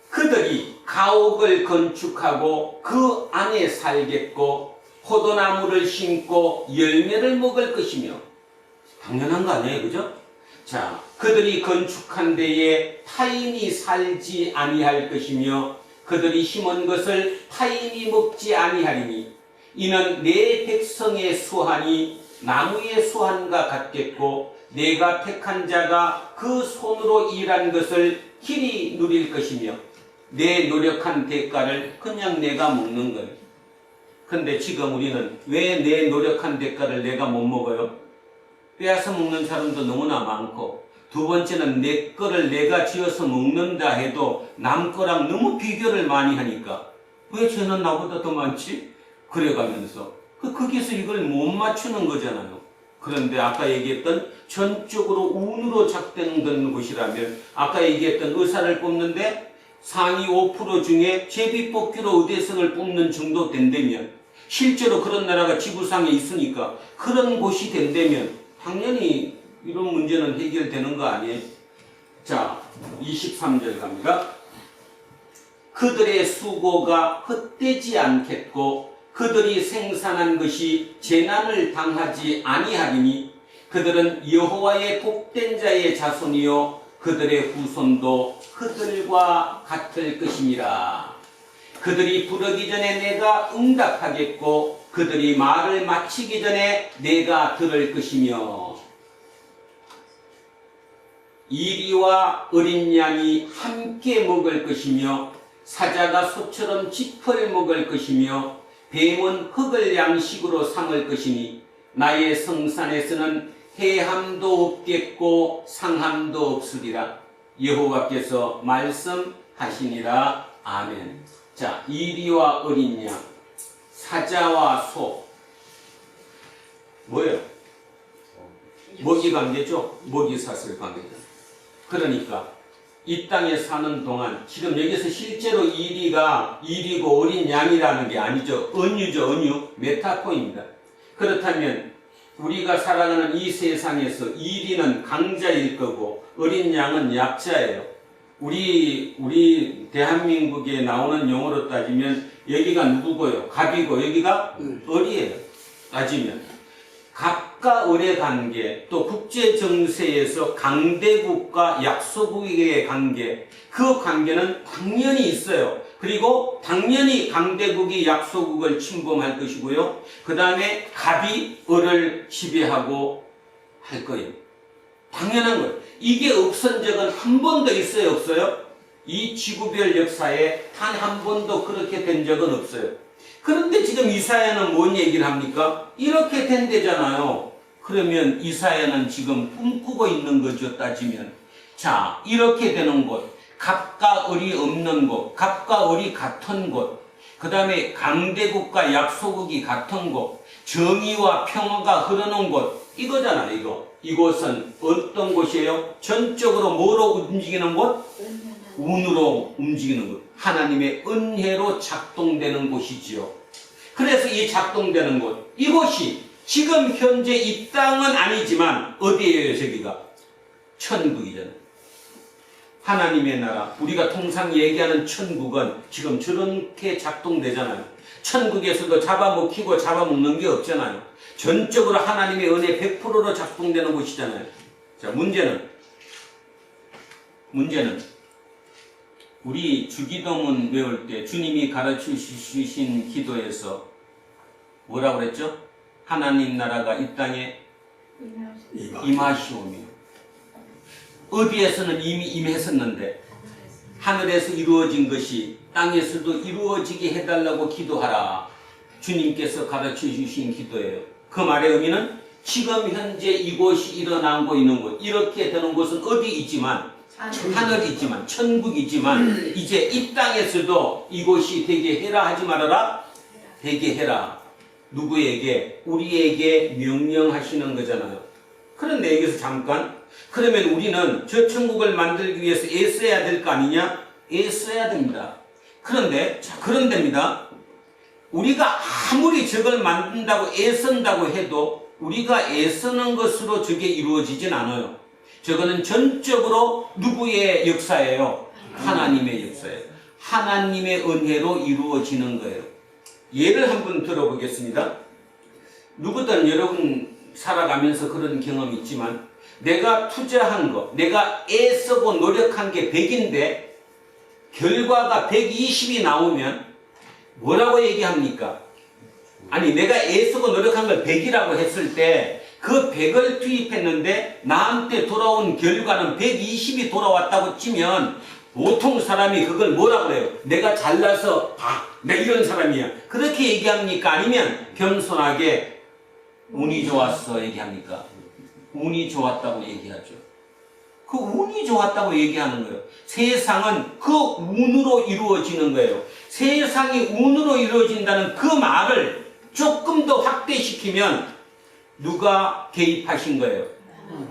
A: 그들이 가옥을 건축하고 그 안에 살겠고 포도나무를 심고 열매를 먹을 것이며. 당연한 거 아니에요, 그죠? 자, 그들이 건축한 데에 타인이 살지 아니할 것이며 그들이 심은 것을 타인이 먹지 아니하리니 이는 내 백성의 수한이 나무의 수한과 같겠고 내가 택한 자가 그 손으로 일한 것을 길이 누릴 것이며 내 노력한 대가를 그냥 내가 먹는 거예요. 근데 지금 우리는 왜 내 노력한 대가를 내가 못 먹어요? 빼앗아 먹는 사람도 너무나 많고, 두 번째는 내 거를 내가 지어서 먹는다 해도 남 거랑 너무 비교를 많이 하니까 왜 쟤는 나보다 더 많지? 그래가면서 거기서 이걸 못 맞추는 거잖아요. 그런데 아까 얘기했던 전적으로 운으로 작동되는 곳이라면, 아까 얘기했던 의사를 뽑는데 상위 5% 중에 제비뽑기로 의대생을 뽑는 정도 된다면, 실제로 그런 나라가 지구상에 있으니까 그런 곳이 된다면 당연히 이런 문제는 해결되는 거 아니에요? 자, 23절 갑니다. 그들의 수고가 헛되지 않겠고 그들이 생산한 것이 재난을 당하지 아니하리니 그들은 여호와의 복된 자의 자손이요 그들의 후손도 그들과 같을 것임이라. 그들이 부르기 전에 내가 응답하겠고 그들이 말을 마치기 전에 내가 들을 것이며 이리와 어린 양이 함께 먹을 것이며 사자가 소처럼 짚을 먹을 것이며 뱀은 흙을 양식으로 삼을 것이니 나의 성산에서는 해함도 없겠고 상함도 없으리라. 여호와께서 말씀하시니라. 아멘. 자, 이리와 어린 양, 사자와 소, 뭐예요? 먹이 관계죠. 먹이 사슬 관계죠. 그러니까 이 땅에 사는 동안 지금 여기서 실제로 일이고 어린 양이라는 게 아니죠. 은유죠. 은유. 메타포입니다. 그렇다면 우리가 살아가는 이 세상에서 일이는 강자일 거고 어린 양은 약자예요. 우리 대한민국에 나오는 용어로 따지면 여기가 누구고요? 갑이고 여기가 을이에요. 따지면 갑과 을의 관계, 또 국제 정세에서 강대국과 약소국의 관계, 그 관계는 당연히 있어요. 그리고 당연히 강대국이 약소국을 침범할 것이고요. 그 다음에 갑이 을을 지배하고 할 거예요. 당연한 거예요. 이게 없은 적은 한 번도 있어요, 없어요? 이 지구별 역사에 단 한 번도 그렇게 된 적은 없어요. 그런데 지금 이사야는 뭔 얘기를 합니까? 이렇게 된대잖아요. 그러면 이사야는 지금 꿈꾸고 있는 거죠, 따지면. 자, 이렇게 되는 곳, 갑과 을이 없는 곳, 갑과 을이 같은 곳, 그 다음에 강대국과 약소국이 같은 곳, 정의와 평화가 흐르는 곳, 이거잖아요, 이거. 이곳은 어떤 곳이에요? 전적으로 뭐로 움직이는 곳? 운으로 움직이는 곳. 하나님의 은혜로 작동되는 곳이지요. 그래서 이 작동되는 곳, 이곳이 지금 현재 이 땅은 아니지만 어디예요, 저기가? 천국이잖아요. 하나님의 나라, 우리가 통상 얘기하는 천국은 지금 저렇게 작동되잖아요. 천국에서도 잡아먹히고 잡아먹는 게 없잖아요. 전적으로 하나님의 은혜 100%로 작동되는 곳이잖아요. 자, 문제는 우리 주기도문 외울 때 주님이 가르쳐 주신 기도에서 뭐라고 그랬죠? 하나님 나라가 이 땅에 임하시오며. 어디에서는 이미 임했었는데 하늘에서 이루어진 것이 땅에서도 이루어지게 해달라고 기도하라. 주님께서 가르쳐 주신 기도예요. 그 말의 의미는 지금 현재 이곳이 일어나고 있는 곳, 이렇게 되는 곳은 어디 있지만 하늘이지만 천국이지만 이제 이 땅에서도 이곳이 되게 해라 하지 말아라. 되게 해라. 누구에게? 우리에게 명령하시는 거잖아요. 그런데 여기서 잠깐, 그러면 우리는 저 천국을 만들기 위해서 애써야 될 거 아니냐? 애써야 됩니다. 그런데 그런데입니다. 우리가 아무리 저걸 만든다고 애쓴다고 해도 우리가 애쓰는 것으로 저게 이루어지진 않아요. 저거는 전적으로 누구의 역사예요? 하나님의 역사예요. 하나님의 은혜로 이루어지는 거예요. 예를 한번 들어보겠습니다. 누구든 여러분 살아가면서 그런 경험이 있지만 내가 투자한 거, 내가 애쓰고 노력한 게 100인데 결과가 120이 나오면 뭐라고 얘기합니까? 아니, 내가 애쓰고 노력한 걸 100이라고 했을 때 그 100을 투입했는데 나한테 돌아온 결과는 120이 돌아왔다고 치면 보통 사람이 그걸 뭐라고 해요? 내가 잘나서 나 이런 사람이야. 그렇게 얘기합니까? 아니면 겸손하게 운이 좋았어 얘기합니까? 운이 좋았다고 얘기하죠. 그 운이 좋았다고 얘기하는 거예요. 세상은 그 운으로 이루어지는 거예요. 세상이 운으로 이루어진다는 그 말을 조금 더 확대시키면 누가 개입하신 거예요?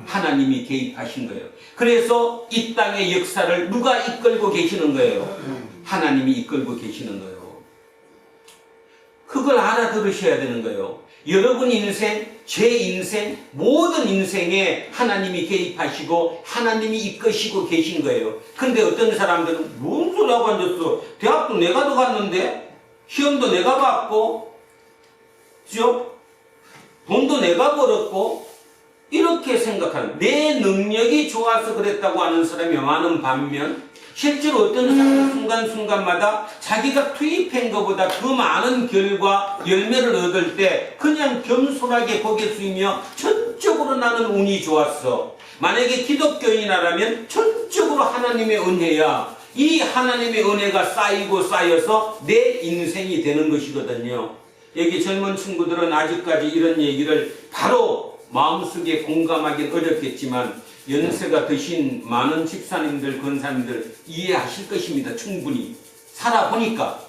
A: 하나님이 개입하신 거예요. 그래서 이 땅의 역사를 누가 이끌고 계시는 거예요? 하나님이 이끌고 계시는 거예요. 그걸 알아들으셔야 되는 거예요. 여러분 인생, 제 인생, 모든 인생에 하나님이 개입하시고 하나님이 이끄시고 계신 거예요. 근데 어떤 사람들은 뭔 소리 하고 앉았어? 대학도 내가 더 갔는데? 시험도 내가 봤고, 그죠? 돈도 내가 벌었고, 이렇게 생각하는, 내 능력이 좋아서 그랬다고 하는 사람이 많은 반면 실제로 어떤 사람은 순간순간마다 자기가 투입한 것보다 더 많은 결과, 열매를 얻을 때 그냥 겸손하게 고개 숙이며 전적으로 나는 운이 좋았어. 만약에 기독교인이라면 전적으로 하나님의 은혜야. 이 하나님의 은혜가 쌓이고 쌓여서 내 인생이 되는 것이거든요. 여기 젊은 친구들은 아직까지 이런 얘기를 바로 마음속에 공감하기는 어렵겠지만 연세가 드신 많은 집사님들, 권사님들 이해하실 것입니다. 충분히. 살아보니까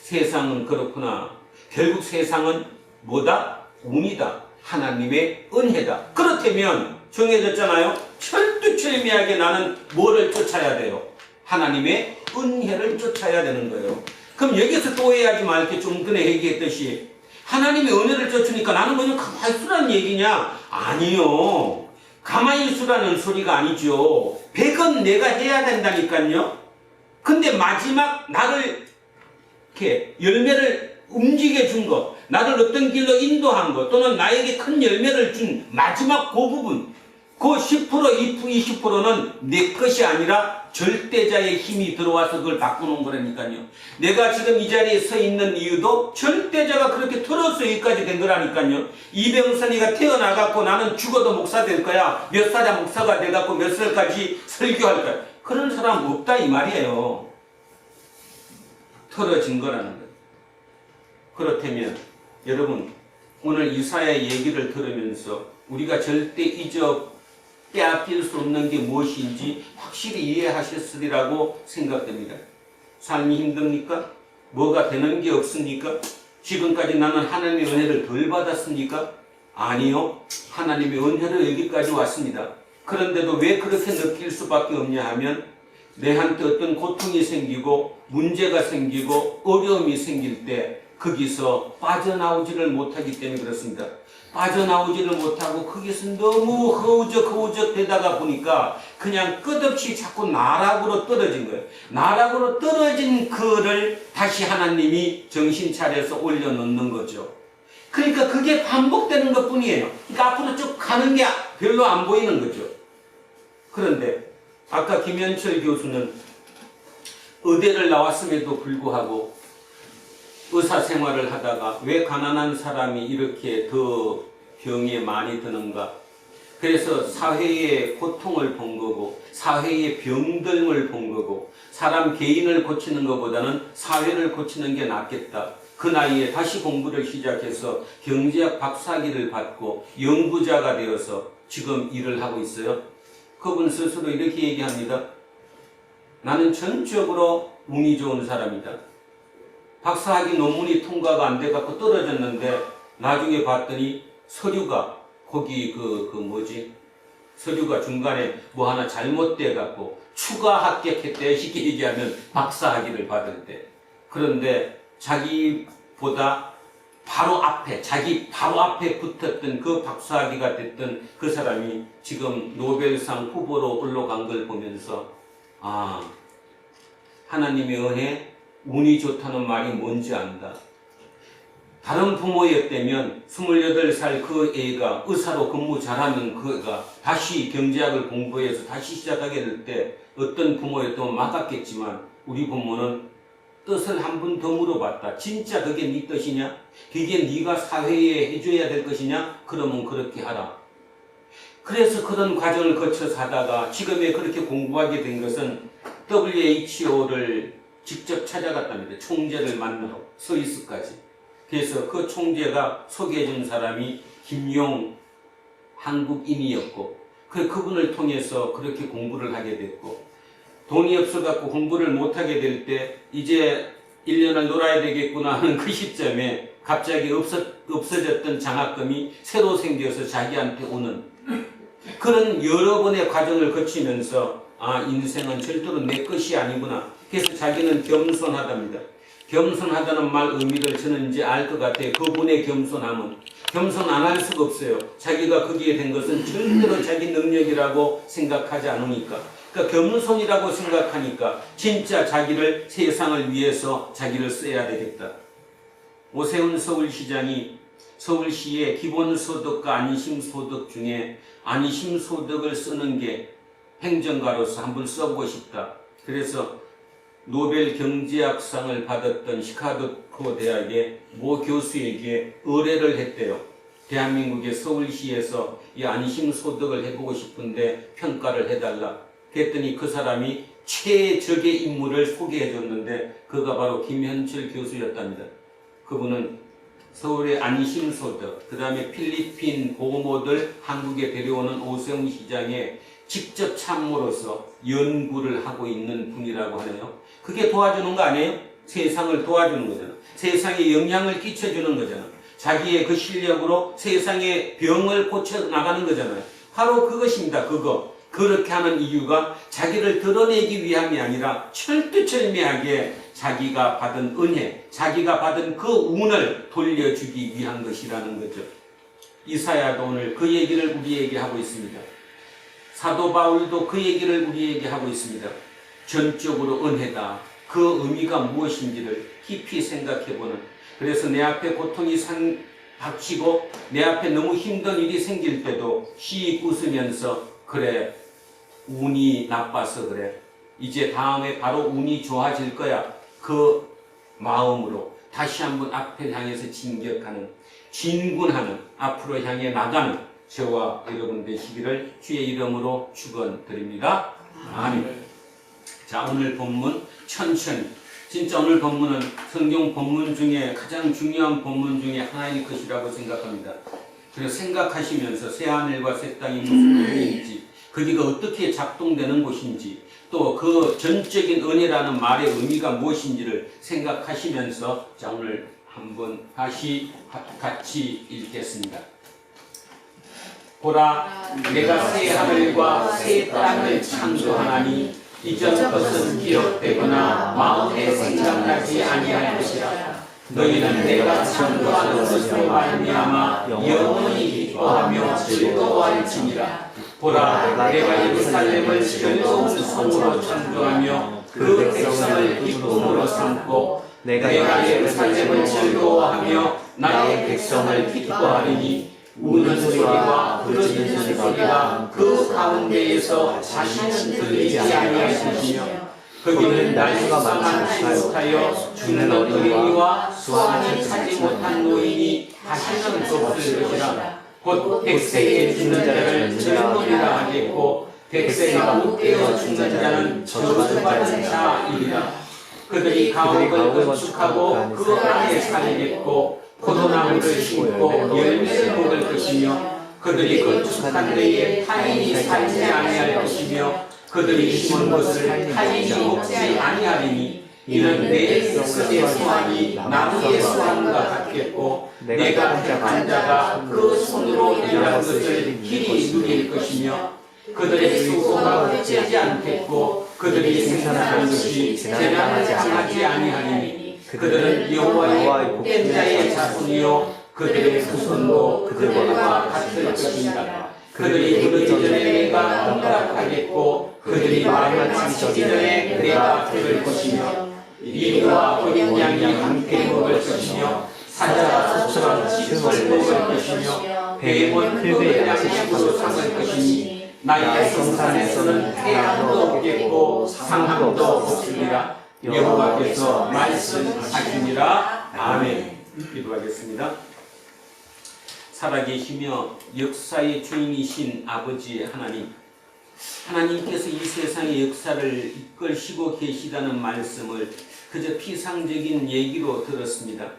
A: 세상은 그렇구나. 결국 세상은 뭐다? 운이다. 하나님의 은혜다. 그렇다면 정해졌잖아요. 철두철미하게 나는 뭐를 쫓아야 돼요? 하나님의 은혜를 쫓아야 되는 거예요. 그럼 여기서 또 오해하지 말게. 좀 전에 얘기했듯이 하나님의 은혜를 쫓으니까 나는 그냥 가만히 있으라는 얘기냐? 아니요. 가만히 있으라는 소리가 아니죠. 100은 내가 해야 된다니까요. 근데 마지막 나를 이렇게 열매를 움직여 준 것, 나를 어떤 길로 인도한 것, 또는 나에게 큰 열매를 준 마지막 그 부분, 그 10%, 20%는 내 것이 아니라 절대자의 힘이 들어와서 그걸 바꾸는 거라니까요. 내가 지금 이 자리에 서 있는 이유도 절대자가 그렇게 틀어서 여기까지 된 거라니까요. 이병선이가 태어나갖고 나는 죽어도 목사 될 거야, 몇 살에 목사가 돼갖고 몇 살까지 설교할 거야, 그런 사람 없다 이 말이에요. 틀어진 거라는 거예요. 그렇다면 여러분, 오늘 이사야의 얘기를 들으면서 우리가 절대 빼앗길 수 없는 게 무엇인지 확실히 이해하셨으리라고 생각됩니다. 삶이 힘듭니까? 뭐가 되는 게 없습니까? 지금까지 나는 하나님의 은혜를 덜 받았습니까? 아니요. 하나님의 은혜로 여기까지 왔습니다. 그런데도 왜 그렇게 느낄 수밖에 없냐 하면 내한테 어떤 고통이 생기고 문제가 생기고 어려움이 생길 때 거기서 빠져나오지를 못하기 때문에 그렇습니다. 빠져나오지를 못하고 거기서 너무 허우적 되다가 보니까 그냥 끝없이 자꾸 나락으로 떨어진 거예요. 나락으로 떨어진 그를 다시 하나님이 정신 차려서 올려놓는 거죠. 그러니까 그게 반복되는 것 뿐이에요. 그러니까 앞으로 쭉 가는 게 별로 안 보이는 거죠. 그런데 아까 김현철 교수는 의대를 나왔음에도 불구하고 의사 생활을 하다가 왜 가난한 사람이 이렇게 더 병에 많이 드는가? 그래서 사회의 고통을 본 거고 사회의 병듦을 본 거고 사람 개인을 고치는 것보다는 사회를 고치는 게 낫겠다. 그 나이에 다시 공부를 시작해서 경제학 박사학위를 받고 연구자가 되어서 지금 일을 하고 있어요. 그분 스스로 이렇게 얘기합니다. 나는 전적으로 운이 좋은 사람이다. 박사학위 논문이 통과가 안 돼갖고 떨어졌는데 나중에 봤더니 서류가 거기 서류가 중간에 뭐 하나 잘못돼갖고 추가 합격했대. 쉽게 얘기하면 박사학위를 받을 때. 그런데 자기보다 자기 바로 앞에 붙었던 그 박사학위가 됐던 그 사람이 지금 노벨상 후보로 올라간 걸 보면서 하나님의 은혜, 운이 좋다는 말이 뭔지 안다. 다른 부모였다면 28살 그 애가 의사로 근무 잘하는 그 애가 다시 경제학을 공부해서 다시 시작하게 될 때 어떤 부모였다면 막았겠지만 우리 부모는 뜻을 한 번 더 물어봤다. 진짜 그게 네 뜻이냐? 그게 네가 사회에 해줘야 될 것이냐? 그러면 그렇게 하라. 그래서 그런 과정을 거쳐서 하다가 지금에 그렇게 공부하게 된 것은 WHO를 직접 찾아갔답니다. 총재를 만나러 스위스까지. 그래서 그 총재가 소개해준 사람이 김용 한국인이었고 그분을 통해서 그렇게 공부를 하게 됐고 돈이 없어갖고 공부를 못하게 될 때 이제 1년을 놀아야 되겠구나 하는 그 시점에 갑자기 없어졌던 장학금이 새로 생겨서 자기한테 오는 그런 여러 번의 과정을 거치면서 인생은 절대로 내 것이 아니구나. 그래서 자기는 겸손하답니다. 겸손하다는 말 의미를 저는 이제 알 것 같아요. 그분의 겸손함은 겸손 안 할 수가 없어요. 자기가 거기에 된 것은 절대로 자기 능력이라고 생각하지 않으니까. 그러니까 겸손이라고 생각하니까 진짜 자기를 세상을 위해서 자기를 써야 되겠다. 오세훈 서울시장이 서울시의 기본소득과 안심소득 중에 안심소득을 쓰는 게 행정가로서 한번 써보고 싶다. 그래서 노벨 경제학상을 받았던 시카고 대학의 모 교수에게 의뢰를 했대요. 대한민국의 서울시에서 이 안심소득을 해보고 싶은데 평가를 해달라. 그랬더니 그 사람이 최적의 인물을 소개해줬는데 그가 바로 김현철 교수였답니다. 그분은 서울의 안심소득, 그 다음에 필리핀 보모들 한국에 데려오는 오세훈 시장에 직접 참모로서 연구를 하고 있는 분이라고 하네요. 그게 도와주는 거 아니에요? 세상을 도와주는 거잖아. 세상에 영향을 끼쳐주는 거잖아. 자기의 그 실력으로 세상의 병을 고쳐 나가는 거잖아요. 바로 그것입니다. 그렇게 하는 이유가 자기를 드러내기 위함이 아니라 철두철미하게 자기가 받은 은혜, 자기가 받은 그 운을 돌려주기 위한 것이라는 거죠. 이사야도 오늘 그 얘기를 우리에게 하고 있습니다. 사도 바울도 그 얘기를 우리에게 하고 있습니다. 전적으로 은혜다. 그 의미가 무엇인지를 깊이 생각해보는, 그래서 내 앞에 고통이 닥치고 내 앞에 너무 힘든 일이 생길 때도 씩 웃으면서 그래, 운이 나빠서 그래, 이제 다음에 바로 운이 좋아질 거야, 그 마음으로 다시 한번 앞을 향해서 진격하는, 진군하는, 앞으로 향해 나가는 저와 여러분 되시기를 주의 이름으로 축원드립니다. 아멘. 자, 오늘 본문 천천히, 진짜 오늘 본문은 성경 본문 중에 가장 중요한 본문 중에 하나일 것이라고 생각합니다. 그래서 생각하시면서 새하늘과 새 땅이 무슨 의미인지, 거기가 어떻게 작동되는 곳인지, 또 그 전적인 은혜라는 말의 의미가 무엇인지를 생각하시면서 자, 오늘 한번 다시 같이 읽겠습니다. 보라, 내가 새 하늘과 새 땅을 창조하나니 이전 것은 기억되거나 마음에 생각나지 아니할 것이라. 너희는 내가 창조하는 것으로 말미암아 영원히 기뻐하며 즐거워할지니라. 보라, 내가 예루살렘을 즐거운 성으로 창조하며 그 백성을 기쁨으로 삼고 내가 예루살렘을 즐거워하며 나의 백성을 기뻐하리니 우는 소리와 부르짖는 소리가 그 가운데에서 다시는 들리지 아니할 것이며 거기는 날수가 많지 못하여 죽는 어린이와 수완을 차지 못한 노인이 다시는 없을 것이라. 곧 백세에 죽는 자를 젊은이라 하겠고 백세가 못 깨어 죽는 자는 저주받은 자이리라. 그들이 가옥을 건축하고 그 안에 살겠고 포도나무를 심고 열매를 먹을 것이며 그들이 건축한 데에 타인이 살지 아니할 것이며 그들이 심은 것을 타인이 먹지 아니하리니 이는 내 스스의 수완이 나무의 수완과 같겠고 내가 택한 자가 그 손으로 일한 것을 길이 누릴 것이며 그들의 수고가 헛되지 않겠고 그들이 생산하는 것이 재량하지 아니하리니 그들은 여호와의 복된 자의 자손이요 그들의 후손도 그들과 같을 것입니다. 그들이 부르기 전에 내가 응답하겠고 그들이 말을 마치기 전에 내가 들을 것이며 이리와 어린 양이 함께 먹을 것이며 사자가 소처럼 짚을 먹을 것이며 뱀은 흙을 양식으로 삼을 것이니 나의 성산에서는 태양도 없겠고 상함도 없으리라. 여호와께서 말씀하시니라. 아멘. 기도하겠습니다. 살아계시며 역사의 주인이신 아버지 하나님, 하나님께서 이 세상의 역사를 이끌시고 계시다는 말씀을 그저 피상적인 얘기로 들었습니다.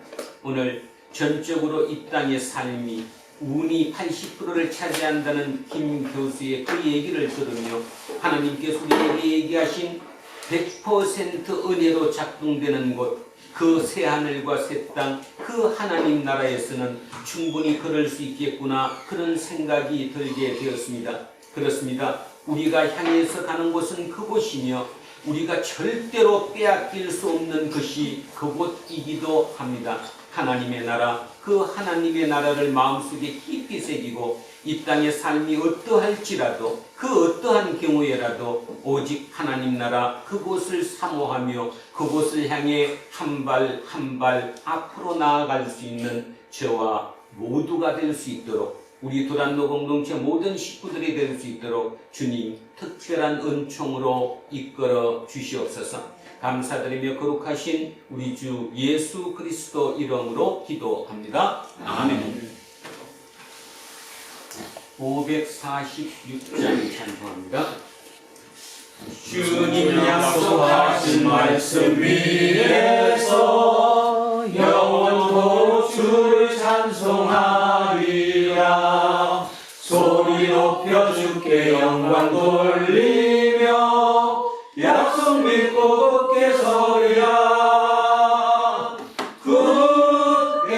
A: 오늘 전적으로 이 땅의 삶이 운이 80%를 차지한다는 김 교수의 그 얘기를 들으며 하나님께서 우리에게 얘기하신 100% 은혜로 작동되는 곳, 그 새하늘과 새 땅, 그 하나님 나라에서는 충분히 그럴 수 있겠구나, 그런 생각이 들게 되었습니다. 그렇습니다. 우리가 향해서 가는 곳은 그곳이며 우리가 절대로 빼앗길 수 없는 것이 그곳이기도 합니다. 하나님의 나라, 그 하나님의 나라를 마음속에 깊이 새기고 이 땅의 삶이 어떠할지라도 그 어떠한 경우에라도 오직 하나님 나라 그곳을 사모하며 그곳을 향해 한 발 한 발 앞으로 나아갈 수 있는 저와 모두가 될 수 있도록, 우리 도란노 공동체 모든 식구들이 될 수 있도록 주님 특별한 은총으로 이끌어 주시옵소서. 감사드리며 거룩하신 우리 주 예수 그리스도 이름으로 기도합니다. 아멘. 546장 찬송합니다. 주님 약속하신 말씀 위에서 영원토록 주를 찬송하리라. 소리 높여 주께 영광 돌리며 약속 믿고 굳게 서리라. 굳게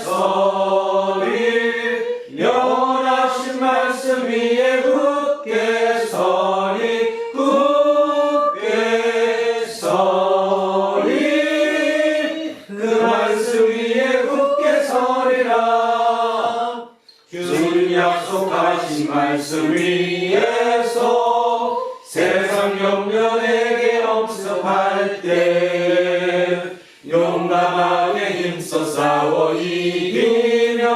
A: 서리 영원하신 말씀 약속하신 말씀 위에서 세상 염려 내게 엄습할 때 용감하게 힘써 싸워 이기며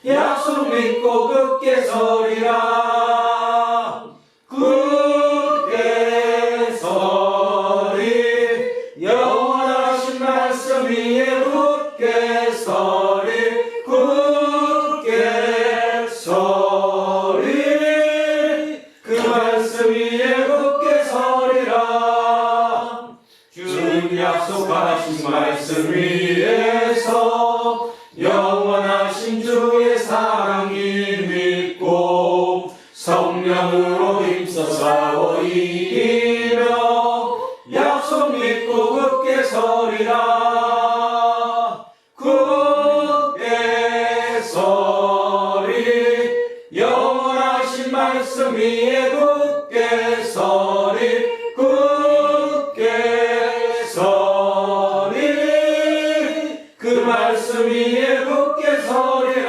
A: 약속 믿고 굳게 서리라. 굳게 서리 영원하신 말씀 위에 굳게 서리 굳게 서리 그 말씀 위에 굳게 서리라. 주님 약속하신 말씀 위에서 영원하신 주의 사랑이 믿고 성령으로 힘써 싸워 이기며 약속 믿고 굳게 서리라. 굳게 서리 영원하신 말씀 위에 굳게 서리 굳게 서리 그 말씀 위에 굳게 서리라.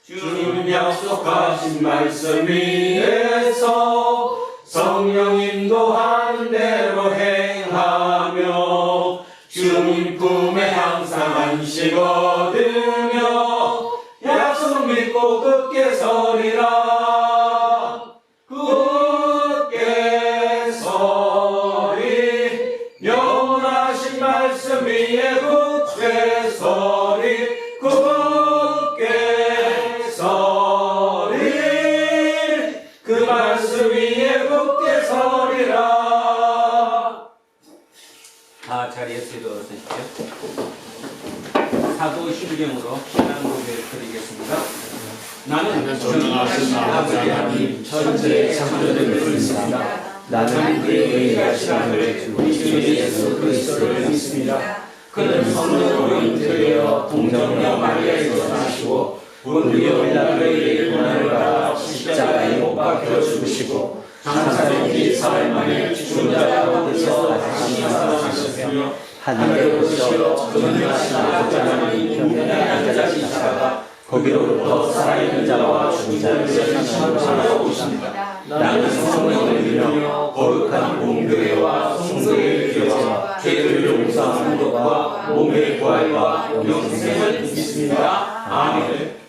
A: 주님 약속하신 말씀 위에서 성령 인도하는 대로 행하며 주님 품에 항상 안식 얻으며 약속 믿고 굳게 서리라. 굳게 서리 영원하신 말씀 위에 굳게 서리 굳게 서리 그 말씀 위에 굳게 서리라. 다 자리에서 일어서십시오. 사도신경으로 신앙 고백을 드리겠습니다. 나는 전능하신 아버지 하나님 천지의 창조주를 믿습니다.
E: 나는 그의 의하심을
A: 우리 주 예수 그리스도를 믿습니다. 그는 성령으로 잉태되어 동정녀 마리아에서 나시고 본디오 빌라도의 고난을 받아 십자가에 못 박혀 죽으시고 장사된 지 4일 만에 죽은 자 가운데서 다시 살아나셨으며 하늘에 오르시어 전능하신 아버지 하나님 편에 앉아계시다가 거기로부터 살아있는 자와 죽은 자를 심판하러 오십니다. 나는 성령을 믿으며 거룩한 공교회와 성도의 교제와 죄를 용서하는 것과 몸의 부활과 영생을 믿습니다. 아멘.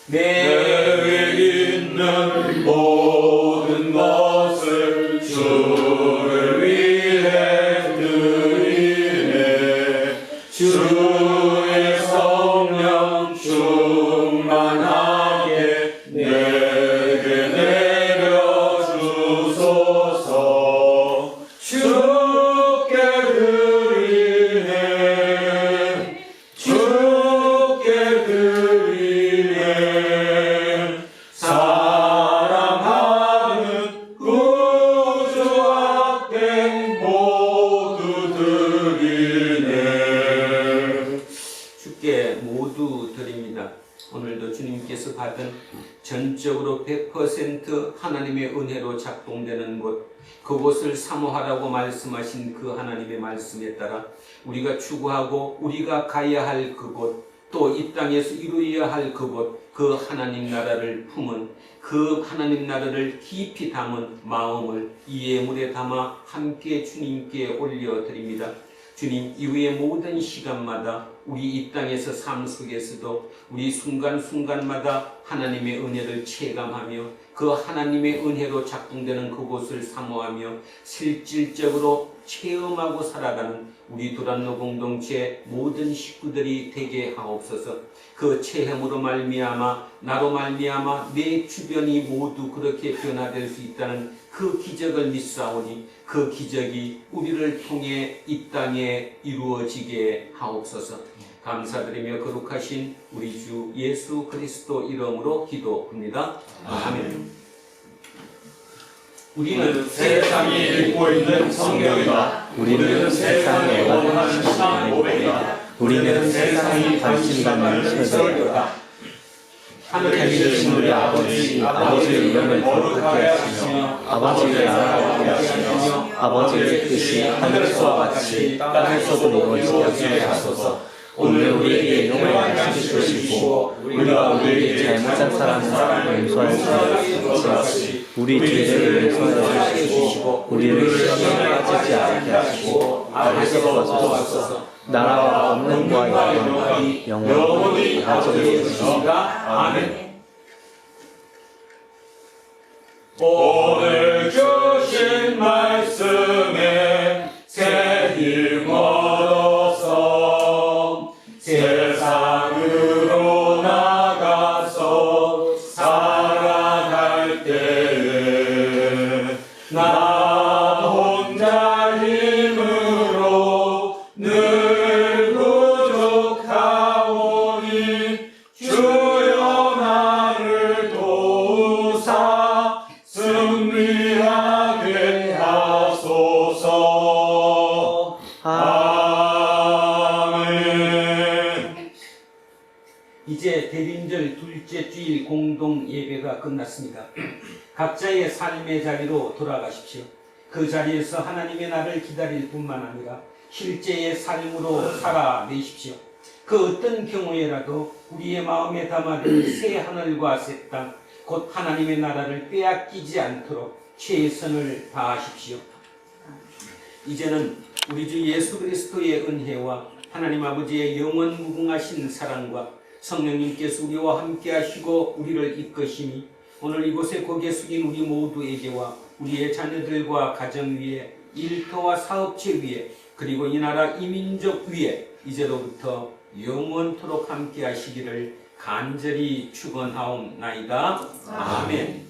A: 내게 있는 모든 것을 주를 위해 드리네. 주의 성령 충만하게 내게 내려주소서. 주께 드리네. 주께 드리네. 사랑하는 구주 앞에 모두 드리네. 주께 모두 드립니다. 오늘도 주님께서 받은 전적으로 100% 하나님의 은혜로 작동되는 곳, 그곳을 사모하라고 말씀하신 그 하나님의 말씀에 따라 우리가 추구하고 우리가 가야 할 그곳, 또 이 땅에서 이루어야 할 그곳, 그 하나님 나라를 품은, 그 하나님 나라를 깊이 담은 마음을 이 예물에 담아 함께 주님께 올려드립니다. 주님, 이후의 모든 시간마다 우리 이 땅에서 삶 속에서도 우리 순간순간마다 하나님의 은혜를 체감하며 그 하나님의 은혜로 작동되는 그곳을 사모하며 실질적으로 체험하고 살아가는 우리 두란노 공동체 모든 식구들이 되게 하옵소서. 그 체험으로 말미암아 나로 말미암아 내 주변이 모두 그렇게 변화될 수 있다는 그 기적을 믿사오니 그 기적이 우리를 통해 이 땅에 이루어지게 하옵소서. 감사드리며 거룩하신 우리 주 예수 그리스도 이름으로 기도합니다. 아멘. 우리는 세상이 읽고 있는 성경이다.
F: 우리는 세상에 원하는 신앙 고백이다. 우리는 세상이 관심 갖는 설교다.
A: 하늘에 계신 우리 아버지의 이름을 거룩하게 하시며 아버지의 나라를 하시며 아버지의 뜻이 하늘에서와 같이 땅에서도 이루어지게 하소서.
F: 오늘 우리에게 용서해 주시고 우리가 우리에게 잘못한 사람을 용서할 수 있듯이 우리 죄를 용서해 주시고 우리를 시험에 빠지지 않게 하시고 악에서 도와주소서. 나라와 권능과 영광이 영원히 아버지께 있습니다.
A: 아멘. 오늘 주신 말씀에 새 힘 얻어서 세상으로 나가서 살아갈 때에 나 혼자 힘으로 늘 부족하오니 주여 나를 도우사 승리하게 하소서. 아멘.
G: 이제 대림절 둘째 주일 공동 예배가 끝났습니다. 각자의 삶의 자리로 돌아가십시오. 그 자리에서 하나님의 날을 기다릴 뿐만 아니라 실제의 삶으로 살아내십시오. 그 어떤 경우에라도 우리의 마음에 담아둔 새 하늘과 새 땅, 곧 하나님의 나라를 빼앗기지 않도록 최선을 다하십시오. 이제는 우리 주 예수 그리스도의 은혜와 하나님 아버지의 영원 무궁하신 사랑과 성령님께서 우리와 함께 하시고 우리를 이끄시니 오늘 이곳에 고개 숙인 우리 모두에게와 우리의 자녀들과 가정 위에 일터와 사업체 위에 그리고 이 나라 이 민족 위에 이제로부터 영원토록 함께 하시기를 간절히 축원하옵나이다. 아멘.